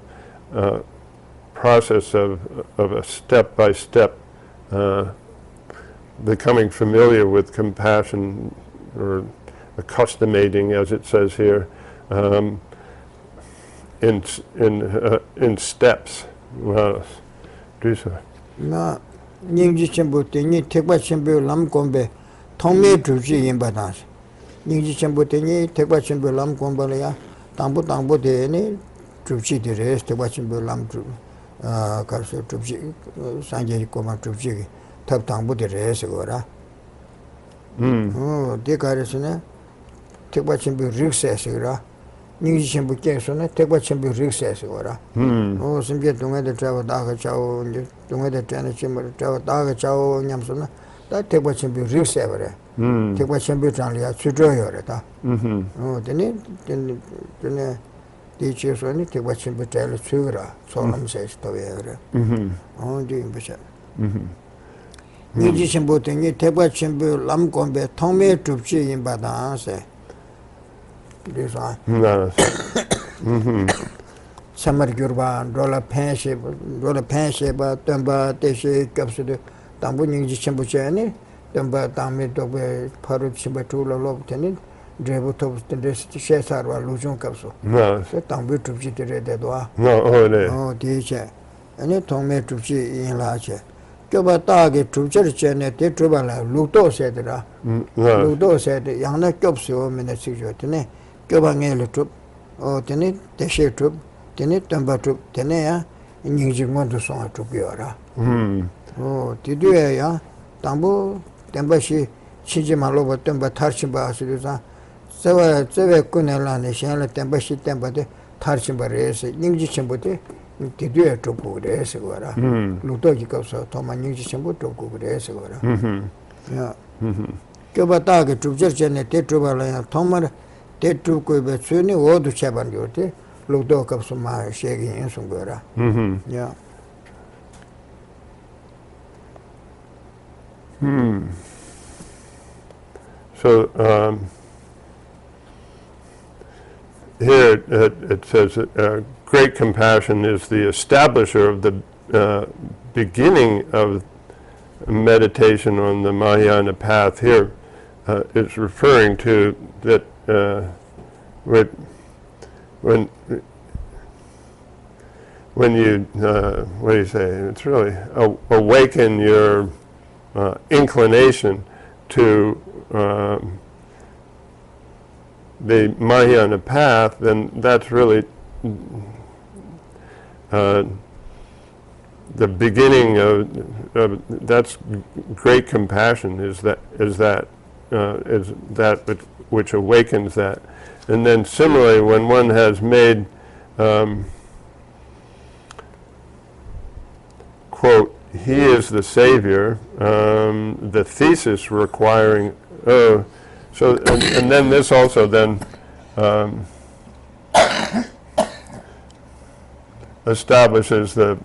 process of a step-by-step becoming familiar with compassion, or accustoming, as it says here, in steps. Do so. Na Ningji Chenpo Teni Tekpa Chenpo Lam Kombe Tongme Tuji Yimbadansi. Ningji Chenpo Teni Tekpa Chenpo Lam Kombe Laya Tangpo Tangpo Teni Tuji de Res Tekpa Chenpo Lam Karso Tuji Sanje Koma Tuji Tab Tangpo de Res Gora. De Karisene Tekpa Chenpo Rikse Sigra. Ningji Chenpo Kensone Tekpa Chenpo Rikse Sigora. Simje Tunga de Trava Daga Chao, Tunga de Tana Chimber Trava Daga Chao Nyamsona, that Tekpa Chenpo Rikse Evere. Tekpa Chenpo Tranlia, Sujoyoreta. Then teachers only Tekpa Chenpo Tell Sugra, Solemn says to Evere. On the Impression. Ningji Chenpo Tingi, Tekpa Chenpo Lam Kombe, Tome Tupchi in Badanse. Samar Gurba, Rola Pensheba, Tumba, Teshe, Capsule, Tambu Ningji Chambuchani, Tumba Tami Dobe, Parut Shibatula Lobtenit, Drevotovs, the Shesar, Lujon Capsule. No, Tambu to Chitire de Doa. No, teacher. And it told me to see in Lache. Joba target to church and a tetrubala, Luto said, Ludo said, Yana Copsio, Minnesota. Gobangele troop, or tenit, Geshe troop, tenit, Tumba troop, tenea, and Yingjimonto song troop yora. Oh, Tiduea, Tambo, Tembashi, Chijimaloba, Tumba Tarchimba, Susan, Seve Kunelan, Shana, Tembashi, Tembate, Tarchimba race, Yingjichimbote, Tidua troop would esagora. Lutogicos, Toma Yingjichimbo troop would esagora. Yeah. Gobataga troop, just and a tetrubala, Tomar. They took over Sunni or to Chaban duty, looked up some shaking in some gora. Yeah. So here it says that great compassion is the establisher of the beginning of meditation on the Mahayana path. Here it's referring to that when you what do you say? It's really awaken your inclination to the Mahayana path, then that's really the beginning of that's great compassion. Is that which awakens that. And then similarly, when one has made, quote, he is the savior, the thesis requiring, and then this also then establishes the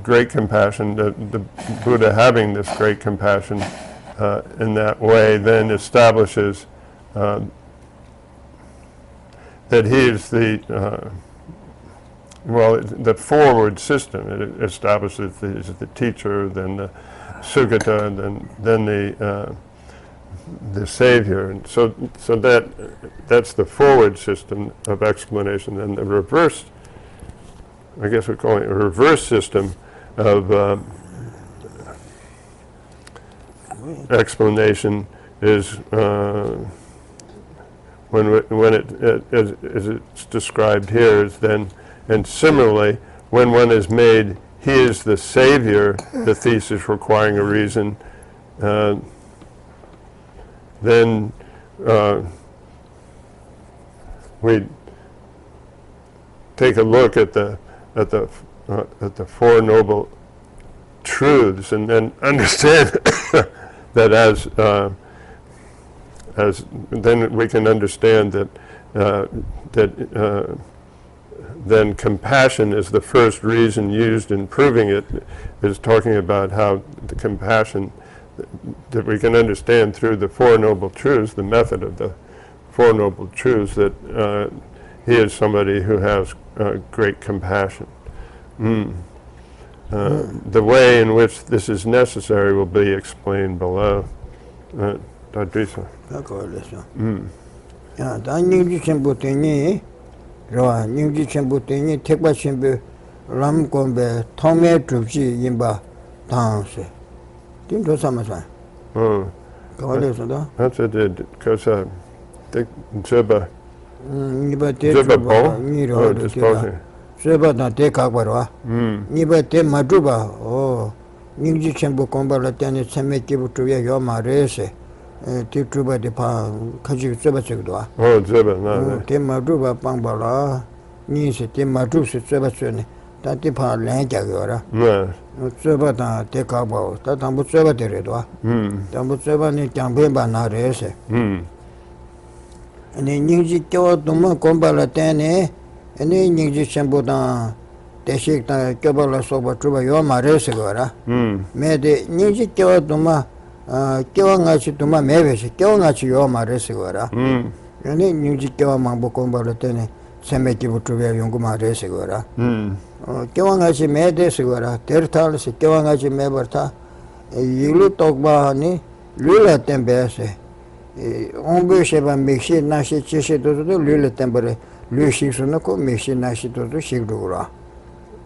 great compassion, the Buddha having this great compassion in that way, then establishes that he is the forward system. It establishes that he is the teacher, then the Sugata, then the savior, and so that's the forward system of explanation. And the reverse, I guess we're calling it a reverse system of explanation is when as it's described here is then, and similarly when one is made he is the savior, the thesis requiring a reason, then we take a look at the Four Noble Truths, and then understand that as then we can understand that then compassion is the first reason used in proving it, is talking about how the compassion that we can understand through the Four Noble Truths, the method of the Four Noble Truths, that he is somebody who has great compassion. The way in which this is necessary will be explained below. Tadrisa. 야, 단님지 전부 되니 라 님지 전부 되니 택바 전부 람곰베 통매 줍지 임바 당세 딘도 삼아서 그걸에서도 That's what it because the Zeba 이바 대주바 니로 disposing. 세바다 대가버와 이바 대 마주바 님지 전부 공부를 때는 참매기부터 요 말에서 뒤주바디 파 가지고 쯧바쯧도 와. Zeba, no. 대마주바 빵바라. 니세 대마주스 쯧바쯧네. 다티파 랭자거라. 네. 쯧바다 대가바. 다 담부 쯧바데레도 와. 담부 쯧바니 장배바 나레세. 아니 닝지 껴도만 공부를 때네. 아니 닝지 전부다 대식다 껴발라 소바 주바 요 말에서 거라. 매데 닝지 껴도만 껴와가지 도마 매베시 껴와가지 요 말에서 거라. 아니 닝지 껴와만 공부를 때네. 세메기부터 왜 연구 말에서 거라. 껴와가지 매데서 거라. 데르탈스 껴와가지 매버타. 이루 똑바하니 룰라 템베세. 온베셰바 믹시 나시 치시도도 룰라 템버레. 류식수는고 믹시 나시도도 식도라.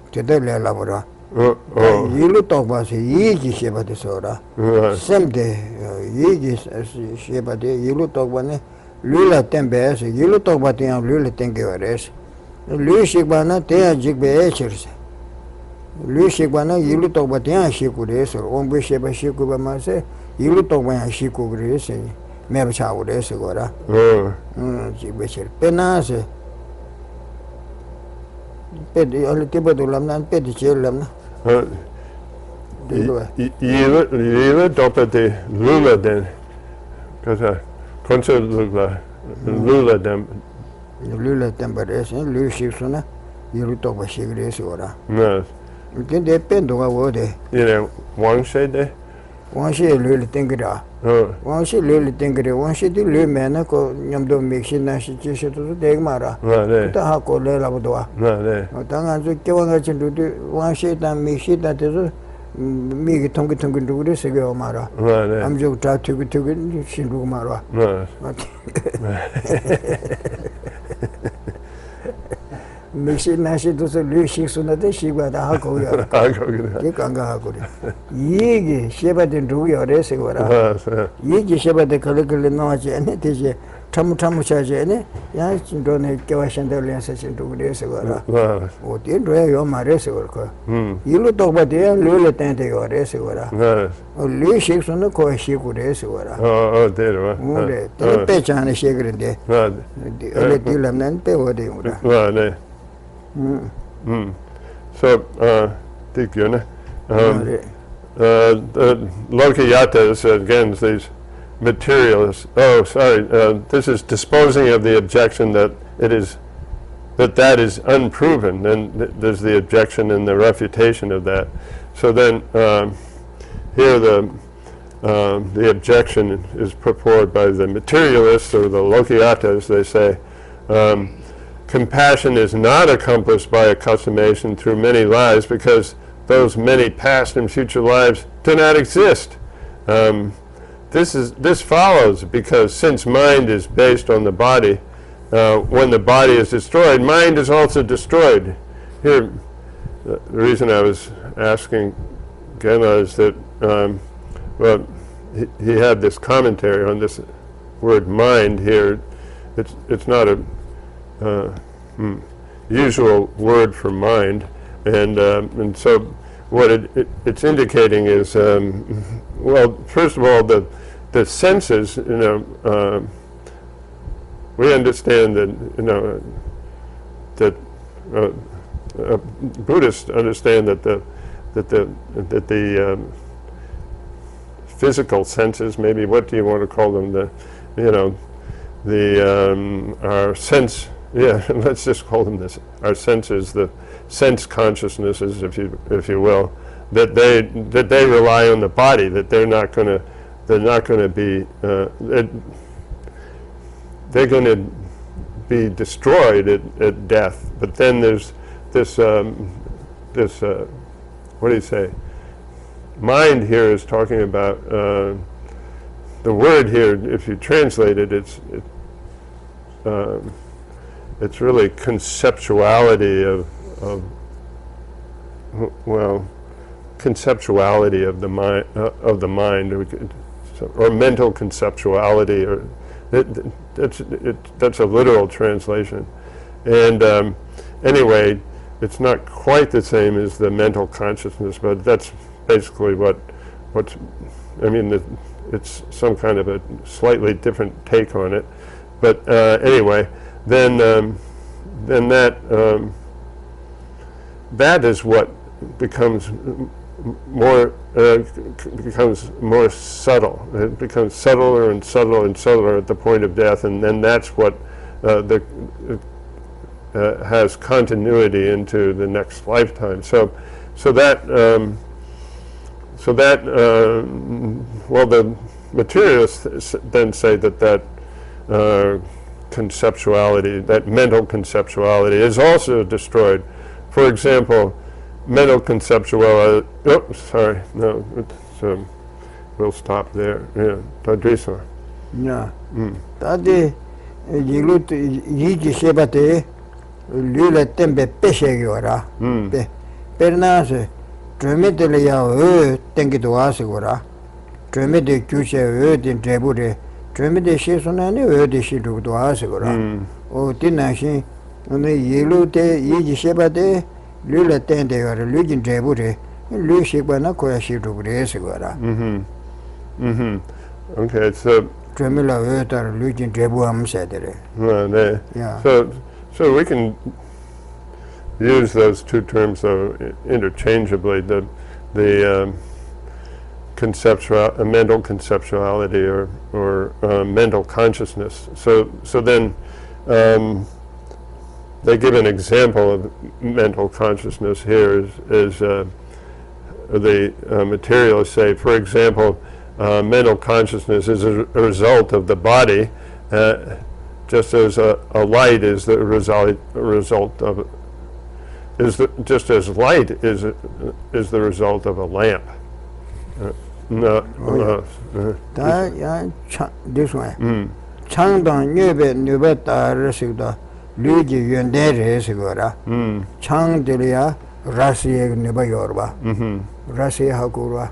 제대로라보라. 이루 똑바세 이기 셰바데서라. 셈데 이기 셰바데 이루 똑바네 룰라 템베세 이루 똑바티야 룰라 땡게어레스. 류식바나 대아직베 에처스. 류식바나 이루 똑바티야 시쿠레스. 온베셰바 시쿠바마세 이루 똑바야 시쿠그레스. 매버차오레스 거라. 지베체 페나세. 페디 얼 티버도 람난 페디 젤람나. Yile dopete lula den. Because concha lula dem. Lula temperes, lushixuna, you talk about cigarettes or. Yes. You can depend on what they. You know, one shade there? One she really think it out. One she really think it. One she do live man, Yamdo mixing nashi to the Degmara. The Hako Labadua. Tanga to Kiwanga to do one shade and mix it that is me tongue to do this ago, Mara. I'm just trying to get Shindu Mara. Mixing nashi to the Lucy so that she got a Hako. Kikanga Hakuri. Yigi, Sheba didn't do your racing. Yigi Sheba the Kalikal Noach and it is a Tamuchaje, yes, don't have Kawashandalian session 2 days ago. What did your race worker? You look over there, Lula Tante or race or Lucy on the course she could race or. Oh, there were. The patch on a shaker in there. The other deal and then pay what they would. So, think you know, the Lokayatas, again, these materialists. Oh, sorry, this is disposing of the objection that it is, that is unproven. Then there's the objection and the refutation of that. So then, here the objection is put forward by the materialists or the Lokayatas. They say, compassion is not accomplished by accustomation through many lives because those many past and future lives do not exist. This follows because since mind is based on the body, when the body is destroyed, mind is also destroyed. Here, the reason I was asking Gena is that, well, he had this commentary on this word mind here. It's not a usual word for mind, and so what it's indicating is, well, first of all, the senses, we understand that, that Buddhists understand that the physical senses, maybe, what do you want to call them, our sense. Yeah, let's just call them this. Our senses, the sense consciousnesses, if you will, that they rely on the body. That they're not going to be. They're going to be destroyed at death. But then there's this. What do you say? Mind here is talking about the word here, if you translate it, it's really conceptuality of conceptuality of the mind, or mental conceptuality, or that's a literal translation. And anyway, it's not quite the same as the mental consciousness, but that's basically what's. I mean, it's some kind of a slightly different take on it. But anyway, then that is what becomes more subtle. It becomes subtler and subtler and subtler at the point of death, and then that's what has continuity into the next lifetime. So that well, the materialists then say that conceptuality, that mental conceptuality, is also destroyed. For example, mental conceptuality. Oh, sorry. No, we'll stop there. Yeah, Padrisa. Yeah. Tadi yilut yiji shebate lule tembe peshegora. Pernase tremedele ya tengi doasegora. Tremede kyushe din trebure. Tremede shesonane de shidu doasegora. O tinashi yilute yiji shebate lule tende yora lujin trebure. Lu shibana koya shidu segora. Okay, so Tremila Ötar Lugin Trebuam Sedere. Yeah. So we can use those two terms interchangeably. The mental conceptuality or mental consciousness. So then they give an example of mental consciousness here is the materialists say, for example, mental consciousness is a result of the body, just as a light is the result of just as light is the result of a lamp. This way. Changdang Nube Nubeta Resida Luigi Yundere Sigora. Changdelia Rasi Nubayorba. Rasi Hakura.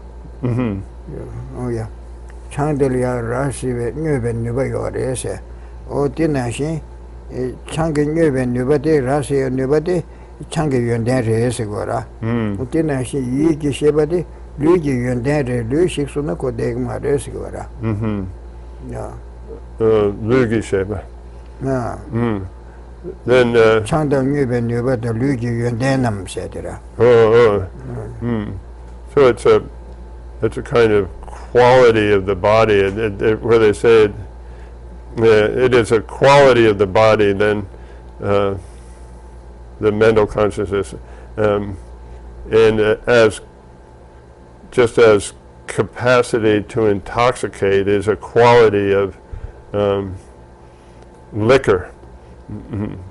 Oh yeah. Changdelia Rasi Nube Nubayore. O Tinashi Changi Nube Nubati Rasi Nubati Changi Yundere Sigora. Tinashi Yiki Shebati Luigi Yundere Lushixuna Kodegma Resigora. Yeah. Luigi Sheba. Yeah. Then Changdang Nube Nubata Luigi Yundenam Cetera. So it's a kind of quality of the body, where they say it is a quality of the body, then the mental consciousness, and just as capacity to intoxicate is a quality of liquor.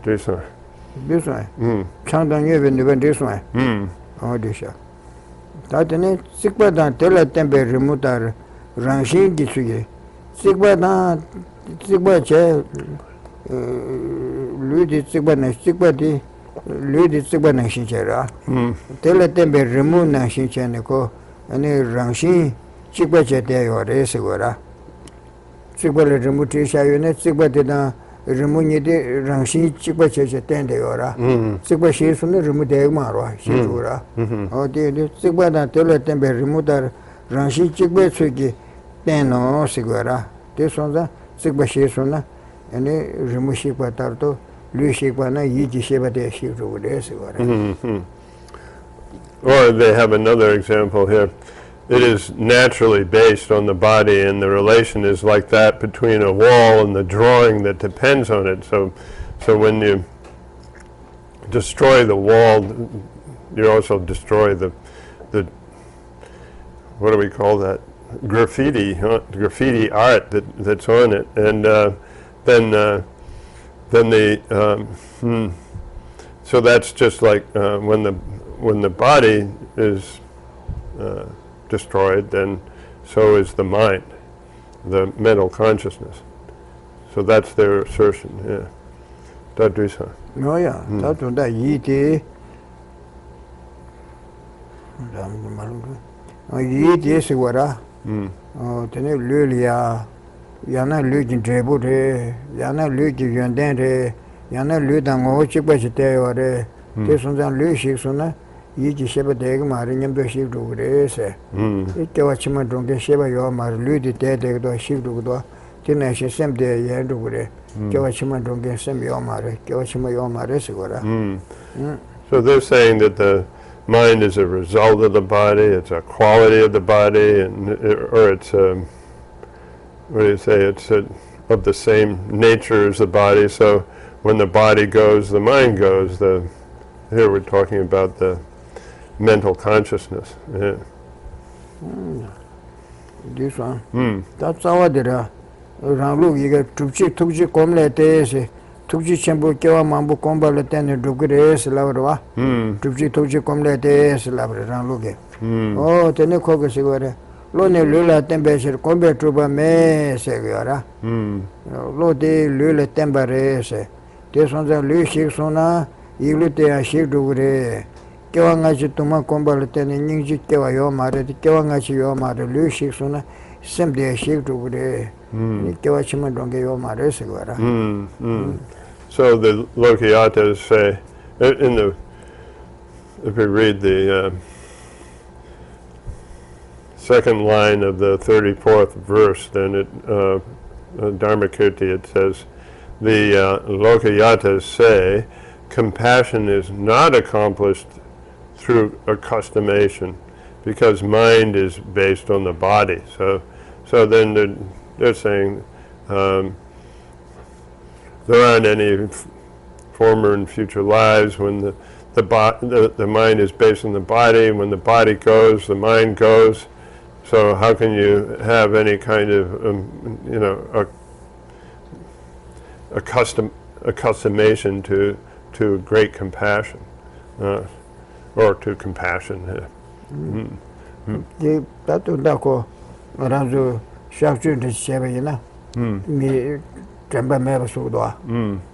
This way. This way. Changdang Nube Nube this way. Oh, this way. Tatane Sikbadan Tela Tempe Remutar Rangshin Gisugi. Sikbadan Sikbache Ludi Sikbana Sikbati Ludi Sikbana Shinchera. Tela Tempe Remu Nanshinchanico and Rangshin Sikbache de or Esegora. Sikbala Remutisha unit Sikbatina Remuni de Rangshin Sikbache tende ora. Sikbashi from the Remude Mara, Shigura. Oh, dear, Sikbana Tela Tempe Remutar Rangshin Chikbetsugi, Teno Sigura. This one, the Sikbashi Suna, and the Remushipa Tarto, Lushipana, Yiji Shebate Shiru Sigura. Or they have another example here. It is naturally based on the body, and the relation is like that between a wall and the drawing that depends on it. So when you destroy the wall, you also destroy the what do we call that? Graffiti art that's on it, and then so that's just like when the body is destroyed, then so is the mind. the mental consciousness. So that's their assertion. Yeah. Dadrisa. No, yeah. That's what I eat. Eat is what I. Oh, then Lulia. Yana Lukin Trebute. Yana Lukin Yandente. Yana Ludan Ochipachite or this one's on Lushixuna. Each Sheba Degma, remember she do this. It Kawachima don't Sheba Yoma, Ludi Dead, shift to do. Then she sent the Yandure. Kawachima don't get some Yomare, Kawachima Yomare. So they're saying that the mind is a result of the body, it's a quality of the body, and or it's what do you say? It's of the same nature as the body. So when the body goes, the mind goes. Here we're talking about the mental consciousness. Yeah. This one. That's how I did. Look, you get Tuchi Comlete, Tuchi Chambu Keva Mambu Comba Ten Dugres Lavra. Tuchi Comlete Lavra Ranluge. Oh, Tenecoga Sigore. Lone Lula Temperature Combe Truba Me Segura. Lode Lula Tembarese. This one's a Lushixona, Ilute Ashidugre. Kewangachi Tuma Comba Ten Ninji Kewa Yomare, Kewangachi Yomare, Lushixona, Sem de Ashidugre. Kewachima don't get Yomare Segura. So the Lokiyatas say, if we read the second line of the 34th verse, then Dharmakirti, it says, the Lokayatas say, compassion is not accomplished through accustomation, because mind is based on the body. So then they're saying there aren't any former and future lives when the mind is based on the body. When the body goes, the mind goes. So how can you have any kind of accustomation to great compassion or to compassion? Me Jamba Meva Sudwa.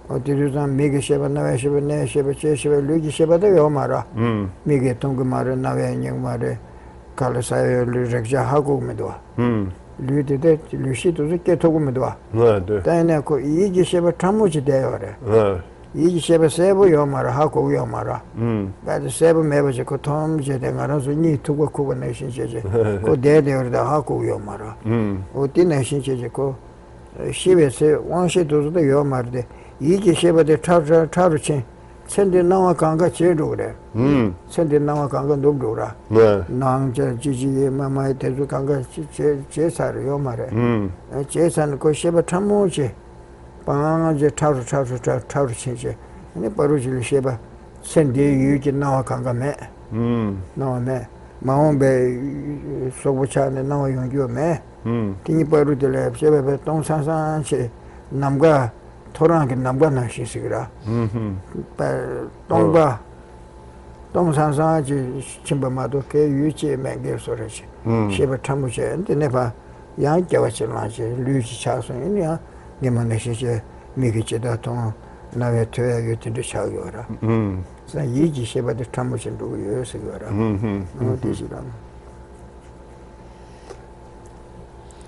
Or did you Mega Sheba Nava Sheba Ne Sheba Chesheba Luigi Sheba de Yomara? Mega Tungumara Nava and Young Mare Kalasai Lurekja Hagu Medua. Ludi de Lucy to the Ketogu Medua. Dinako Iji Sheba Tamuchi de Ore. Iji Sheba Sebo Yomara Haku Yomara. By the Sebo Meva Kotom Jedangarazu need to go Kuba Nation Jeje. Go dead or the Haku Yomara. O Dination Jejeko. She will say, one she does the Yomarde. Each Sheba de Tarchin. Send the Nawakanga Chedure. Send the Nawakanga Dugura. Nang Gigi Mama Tezukanga Chesar Yomare. Chesan Kosheba Tamuchi. Panga Tarchin. And the Paruji Sheba. Send the Yuki Nawakanga me. No me. Maombe Sobuchan and now you me. Tini Paru de la Sheba Tom Sansan Namga Torang and Nambana Shisigra. Tomba Tom Sansan Chimbamado K. Yuchi Mangal Sorechi. Sheba Tamuche and the never young Javachi, Lucy Charles in India, Nimaneshi, Mikicheda Tom, Nave to you to the Chagora. So Yiji Sheba the Tamuch and 2 years ago.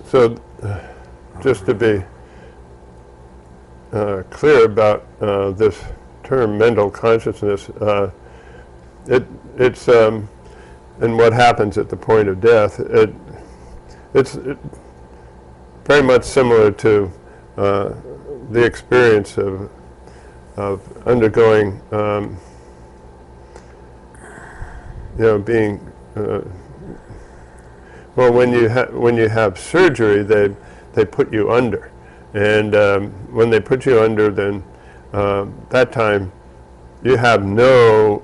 So, just to be clear about this term, mental consciousness, it's and what happens at the point of death. It's very much similar to the experience of undergoing, being. Well, when you have surgery, they put you under, and when they put you under, then that time you have no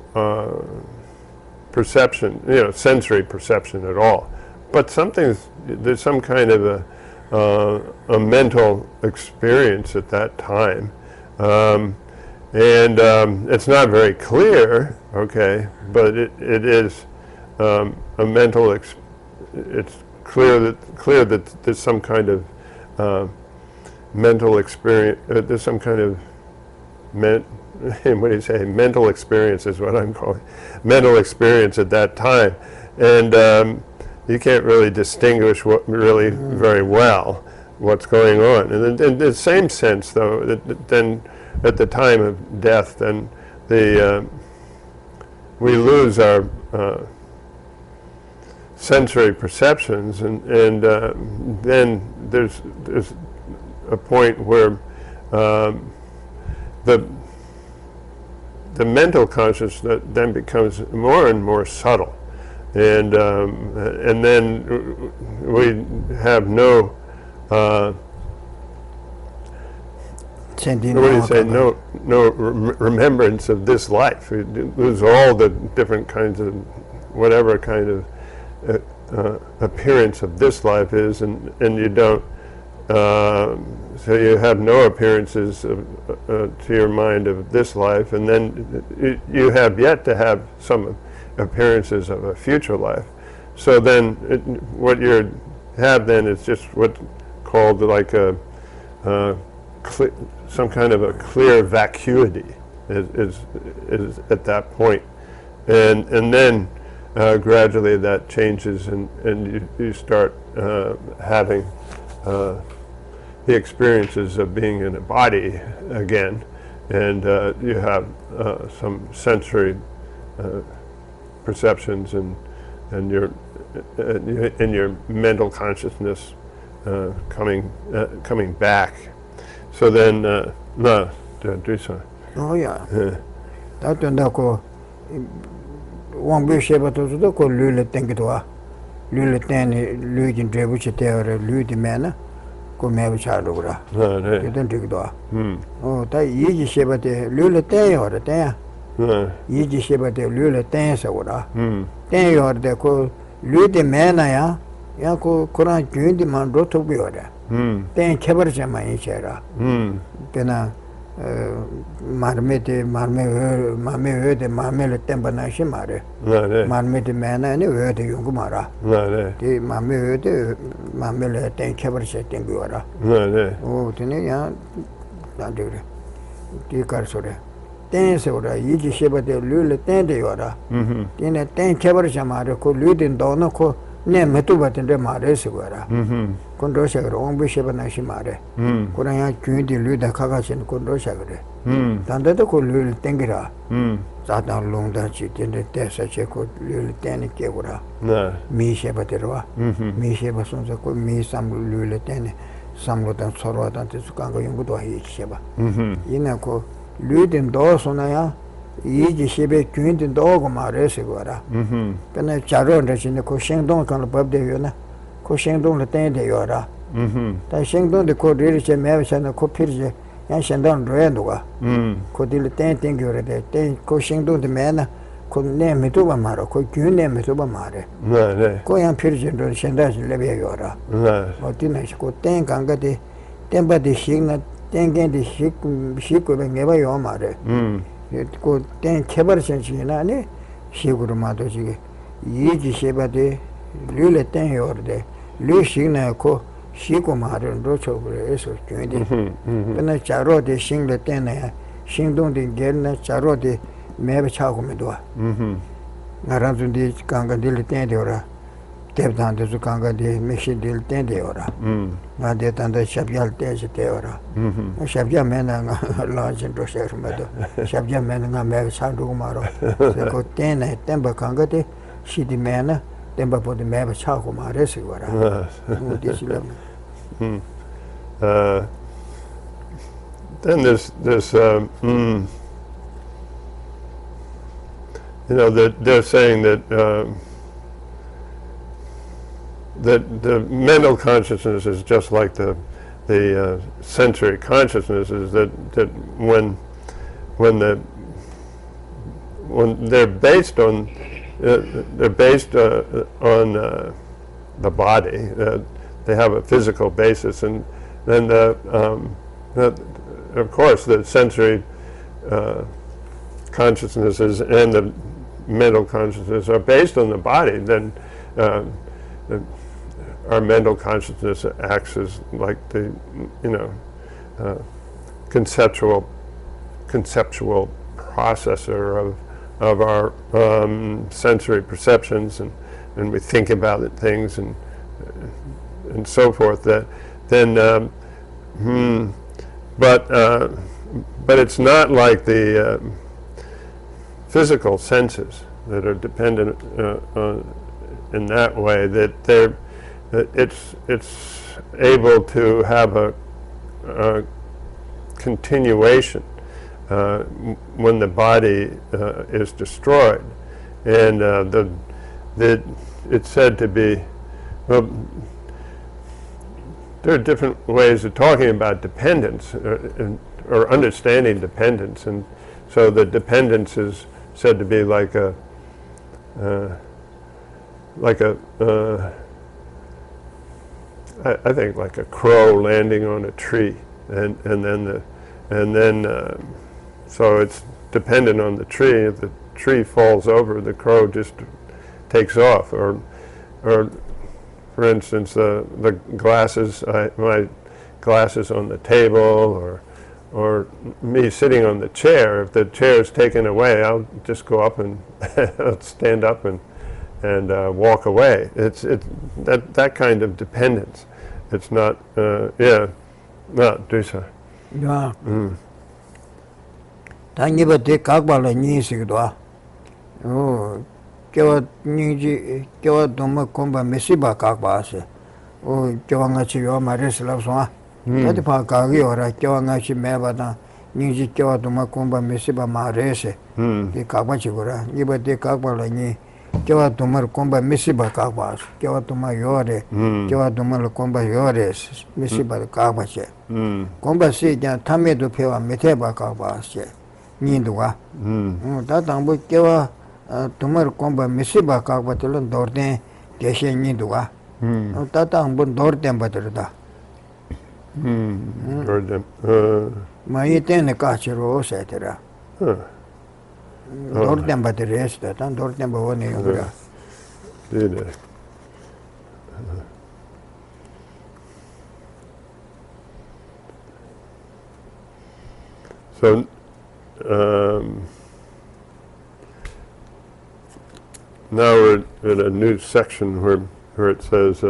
perception, sensory perception at all. But there's some kind of a mental experience at that time, and it's not very clear, okay, but it is a mental experience. It's clear that there's some kind of mental experience. There's some kind of what do you say? Mental experience is what I'm calling mental experience at that time, and you can't really distinguish what really very well what's going on. And in the same sense, though, then at the time of death, then we lose our sensory perceptions, and then there's a point where the mental consciousness then becomes more and more subtle, and then we have no remembrance of this life. We lose all the different kinds of whatever kind of appearance of this life is, and you don't. So you have no appearances to your mind of this life, and then you have yet to have some appearances of a future life. So then what you have then is just what's called like some kind of a clear vacuity is at that point. And then gradually that changes, and you start having the experiences of being in a body again, and you have some sensory perceptions, and your mental consciousness coming back. So then, oh yeah, that and that ko one be sheba to the ko lule tengitwa lule teni lujin drebuchi teore ludi mena ko mebu chadura then tigdwa oh ta yiji sheba te lule te ore te yiji sheba te lule te sawura te ore de ko ludi mena ya ko Quran jundi man ro to bi ore ten kebar jama inchera pena marmete marme öde marmele tembana shimare marmete mena ne öde yungu mara ti marme öde marmele ten kebar shetin biora o tene ya dandure ti karsore ten se ora yiji shebate lule ten de yora tene ten kebar shamare ko ludin dona ko ne metubaten de mare sigora kondo shagro ombe shebana shimare kona ya kyundi luda kagachen kondo shagre tanda de ko lul tengira zata longda chi tende tesa che ko lul tene kegura mi shebaterwa mi shebason ko mi sam lul tene samlo dan sorwa dan te sukanga yungu do hi sheba ina ko ludin do sona ya yiji shebe kyundi do go mare sigora pena charo ndachine ko shengdong kan lo babde yona ko shengdong le ten de yora ta shengdong de ko ri che me chana ko pirje ya shendong roendo ga ko dil ten ten gyore de ten ko shengdong de mena ko ne me to ba maro ko kyun ne me to ba mare ko yan pirje ro shenda le be yora o tin ko ten kanga de ten ba de shigna ten gen de shik ko be ngeba yo mare ko ten kebar chenchina ne shiguru ma do ji yiji shebade lule ten yorde lu shigna ko shigo ma ro chogre eso kyende pena charo de shingle ten na shingdong de gerna charo de mebe chago me do naranzu de kanga de ten de ora tebdan de su kanga de meshi de ten de ora na de tanda shabyal te ora shabya mena la jin do sher me do shabya mena me sandu maro ko ten na temba kanga de shidi mena temba po de mebe chago mare se ora then there's you know, that they're saying that that the mental consciousness is just like the sensory consciousness, is that when they're based on the body, they have a physical basis, and then of course the sensory consciousnesses and the mental consciousness are based on the body, then our mental consciousness acts as like the, conceptual processor of our sensory perceptions, and we think about things and so forth. But it's not like the physical senses that are dependent in that way. That it's able to have a continuation when the body is destroyed, and it's said to be, well, there are different ways of talking about dependence or understanding dependence, and so the dependence is said to be like a I think like a crow landing on a tree, and then so it's dependent on the tree. If the tree falls over, the crow just takes off. Or for instance, the glasses, my glasses on the table, or me sitting on the chair. If the chair is taken away, I'll just go up and I'll stand up and walk away. It's that kind of dependence. It's not not Drisha. Yeah. Tangiba de Kagbala Nisigdwa. Oh, Kewa Niji, Kewa Doma Kumba Messiba Kagbase. Oh, Kewangachi Maris Lavswa. Natipa Kagi or Kewangachi Mevada, Niji Kewa Doma Kumba Messiba Marese. The Kabachigura, Niba de Kagbala Ni. Kewa Dumar Kumba Messiba Kagbas, Kewa Duma Yore, Kewa Dumar Kumba Yores, Messiba Kagbache. Kumba Sijan Tamedu Pewa Meteba Kagbase. Nindua. Tatambu Kewa Dumar Kumba Messiba Kagbatelan Dorden, Geshe Nindua. Tatambu Dorden Baterda. Maiten Kachiro Setera. Dorden Bateresta, Dorden Bavoni. So now we're in a new section where it says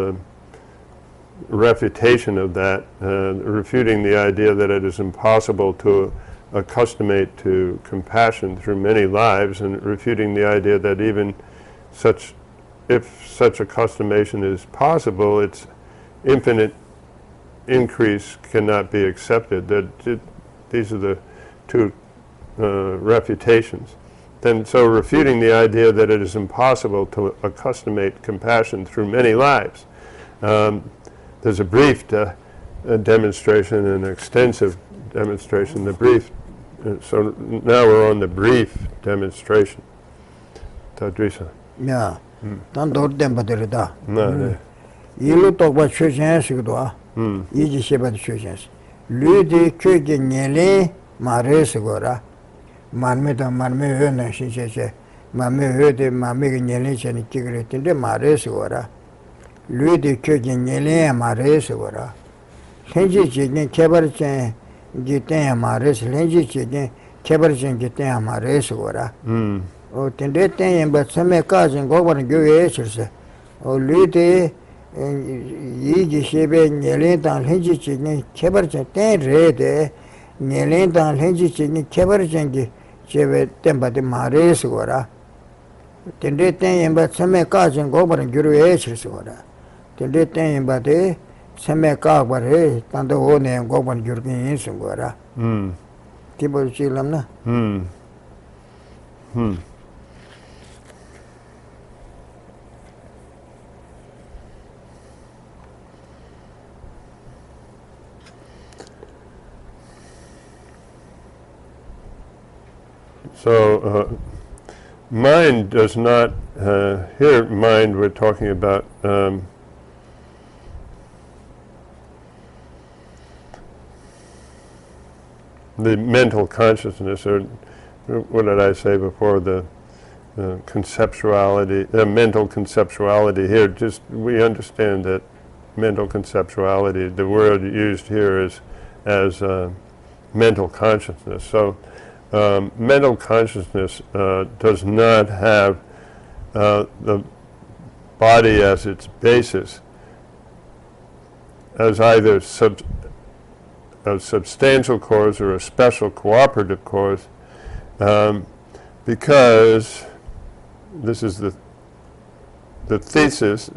refutation of that, refuting the idea that it is impossible to accustomate to compassion through many lives, and refuting the idea that even if such accustomation is possible, its infinite increase cannot be accepted. These are the two refutations. Then, so refuting the idea that it is impossible to accustomate compassion through many lives. There's a brief demonstration and an extensive demonstration. The brief, so now we're on the brief demonstration. Tadrisa. Yeah. Don't them but the you look about churches, you do. You just about the churches. Ludi Kurgan Yele, Mares Gora, Marmeta Marme Huna, she says, Mame heard Mammy Yelish and Tigret in the Mares Gora. Ludi Kurgan Yele, Mares Gora. Henji Chicken, Cabarchan, Gitan Mares, Henji Chicken, Cabarchan, Gitan Mares Gora. Oh, Tendete, but some cousin go and give answers. Oh, Ludi. Yeshe Nyelentan Henji Chicken, Kebarchan, Red, Nyelentan Henji Chicken, Kebarchan, Cheve Temba de Mares Gora. Tendete, but some cousin go and give answers. Tendete, but some car, hey, Tando and go and give answers. Gora. Tibo Chilamna. So mind does not, here mind we're talking about the mental consciousness, or what did I say before, the conceptuality, the mental conceptuality here. Just we understand that mental conceptuality. The word used here is as mental consciousness. So mental consciousness does not have the body as its basis, as either a substantial cause or a special cooperative cause, because this is the thesis,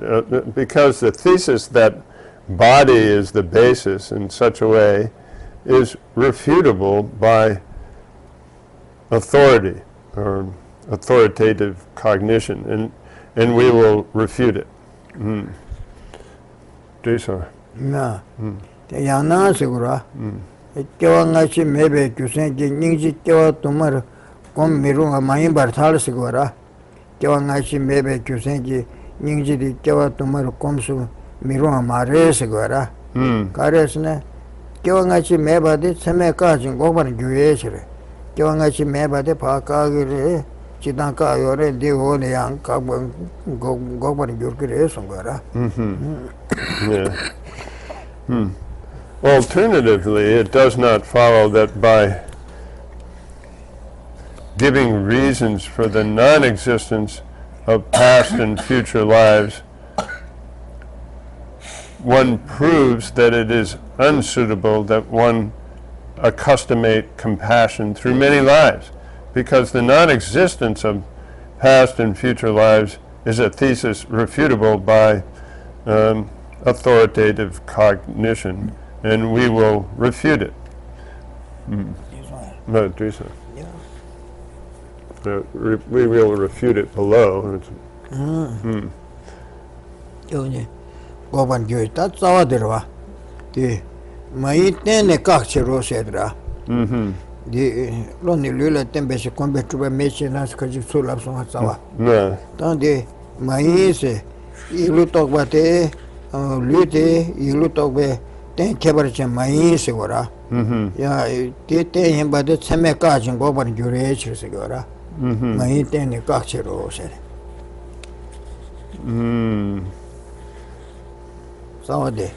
because the thesis that body is the basis in such a way is refutable by authority or authoritative cognition, and we will refute it. Geshe. Na. Yana segura. Kewa ngachi mebe kusen ki ningji kewa tumar kom mirunga mayin barthal segura. Kewa ngachi mebe kusen ki ningji di kewa tumar kom su mirunga mare segura. Karesne kewa ngachi meba di seme kajin gobar gyuye chire. Kewa ngachi meba di pa kagire chidang ka yore di ho ne yang gobar gyurkire segura. Yeah. Alternatively, it does not follow that by giving reasons for the non-existence of past and future lives, one proves that it is unsuitable that one accustomate compassion through many lives, because the non-existence of past and future lives is a thesis refutable by authoritative cognition, and we will refute it. No, Geshe. Yeah. We will refute it below. Goban gyoy ta tsawa dirwa. Di mayi tenne kakche ro sedra. Di lo ni lula tembe se kombe tuba meche nas kajik sulap songa tsawa. Ta di mayi se ilu tokba te lu te ilu tokbe ten kebar che mayi se gora. Ya di ten hemba de tseme kachin goban gyoy echir se gora. Mayi tenne kakche ro sedra.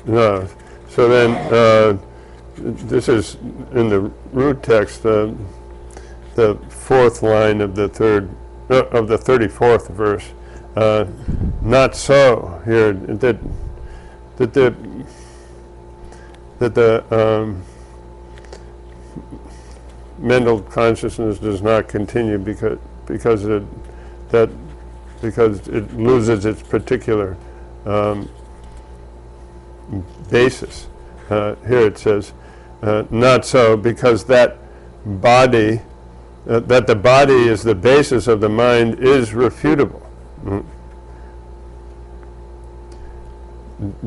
No. So then, this is in the root text, the fourth line of the 34th verse. Not so here that the mental consciousness does not continue because it loses its particular basis. Here it says, not so, because that body, that the body is the basis of the mind, is refutable.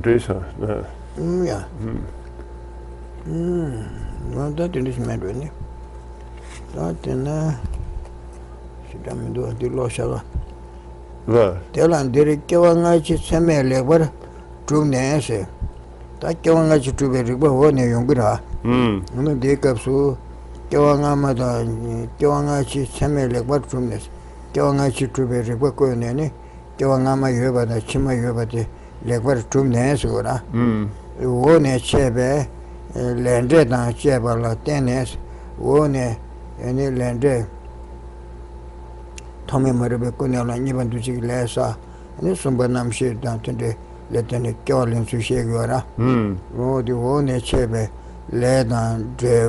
Geshe. Yeah. Well, that is mad, isn't it? That in she done do the loss. Tell and Derek Kawangachi Samuel Lever, true Nancy. That Kawangachi to be one younger. No dig up so Kawangama, Kawangachi Samuel Lever from this. Kawangachi to be Rebecca and any Kawangama Yuba, the Chima Yuba, the Lever true Nancy. One a chebe, landed on Cheba, tennis, one any landed. Tommy Marabecuna, even to see Lessa, and this one Banam shade down to the Lieutenant Colin to Shagora. Oh, the one chebe, led on the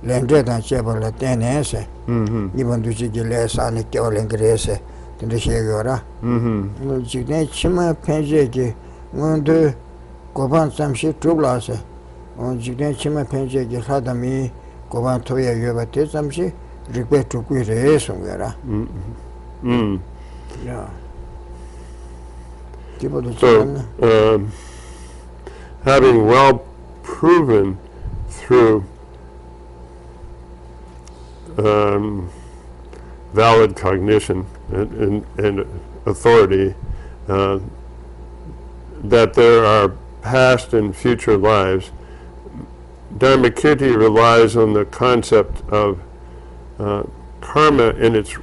landed on Cheba, tennis, even to see Lessa and Colin Grace to the Shagora. Chima Penjaki, one to go on some shit to blast. On Chima Penjaki, Hadami, go on to a Yuba, some shit. Regret to quit a somewhere. Yeah. So, having well proven through valid cognition and authority that there are past and future lives, Dharmakirti relies on the concept of karma and its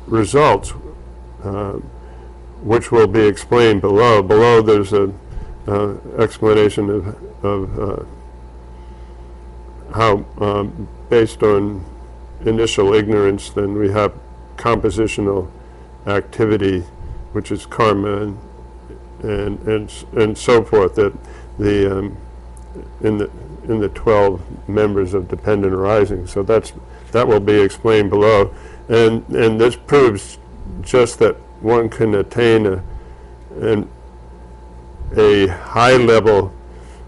results, which will be explained below. Below there's a explanation of how, based on initial ignorance, then we have compositional activity, which is karma, and so forth. That the in the 12 members of dependent arising. So that will be explained below, and this proves just that one can attain a high level,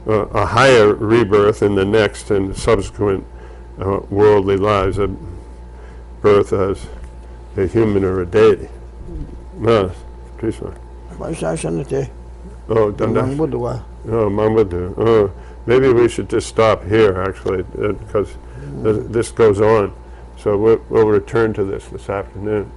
a higher rebirth in the next and subsequent worldly lives, a birth as a human or a deity. No, Krishna. Oh, Mambudu. Maybe we should just stop here, actually, because this goes on. So we'll return to this afternoon.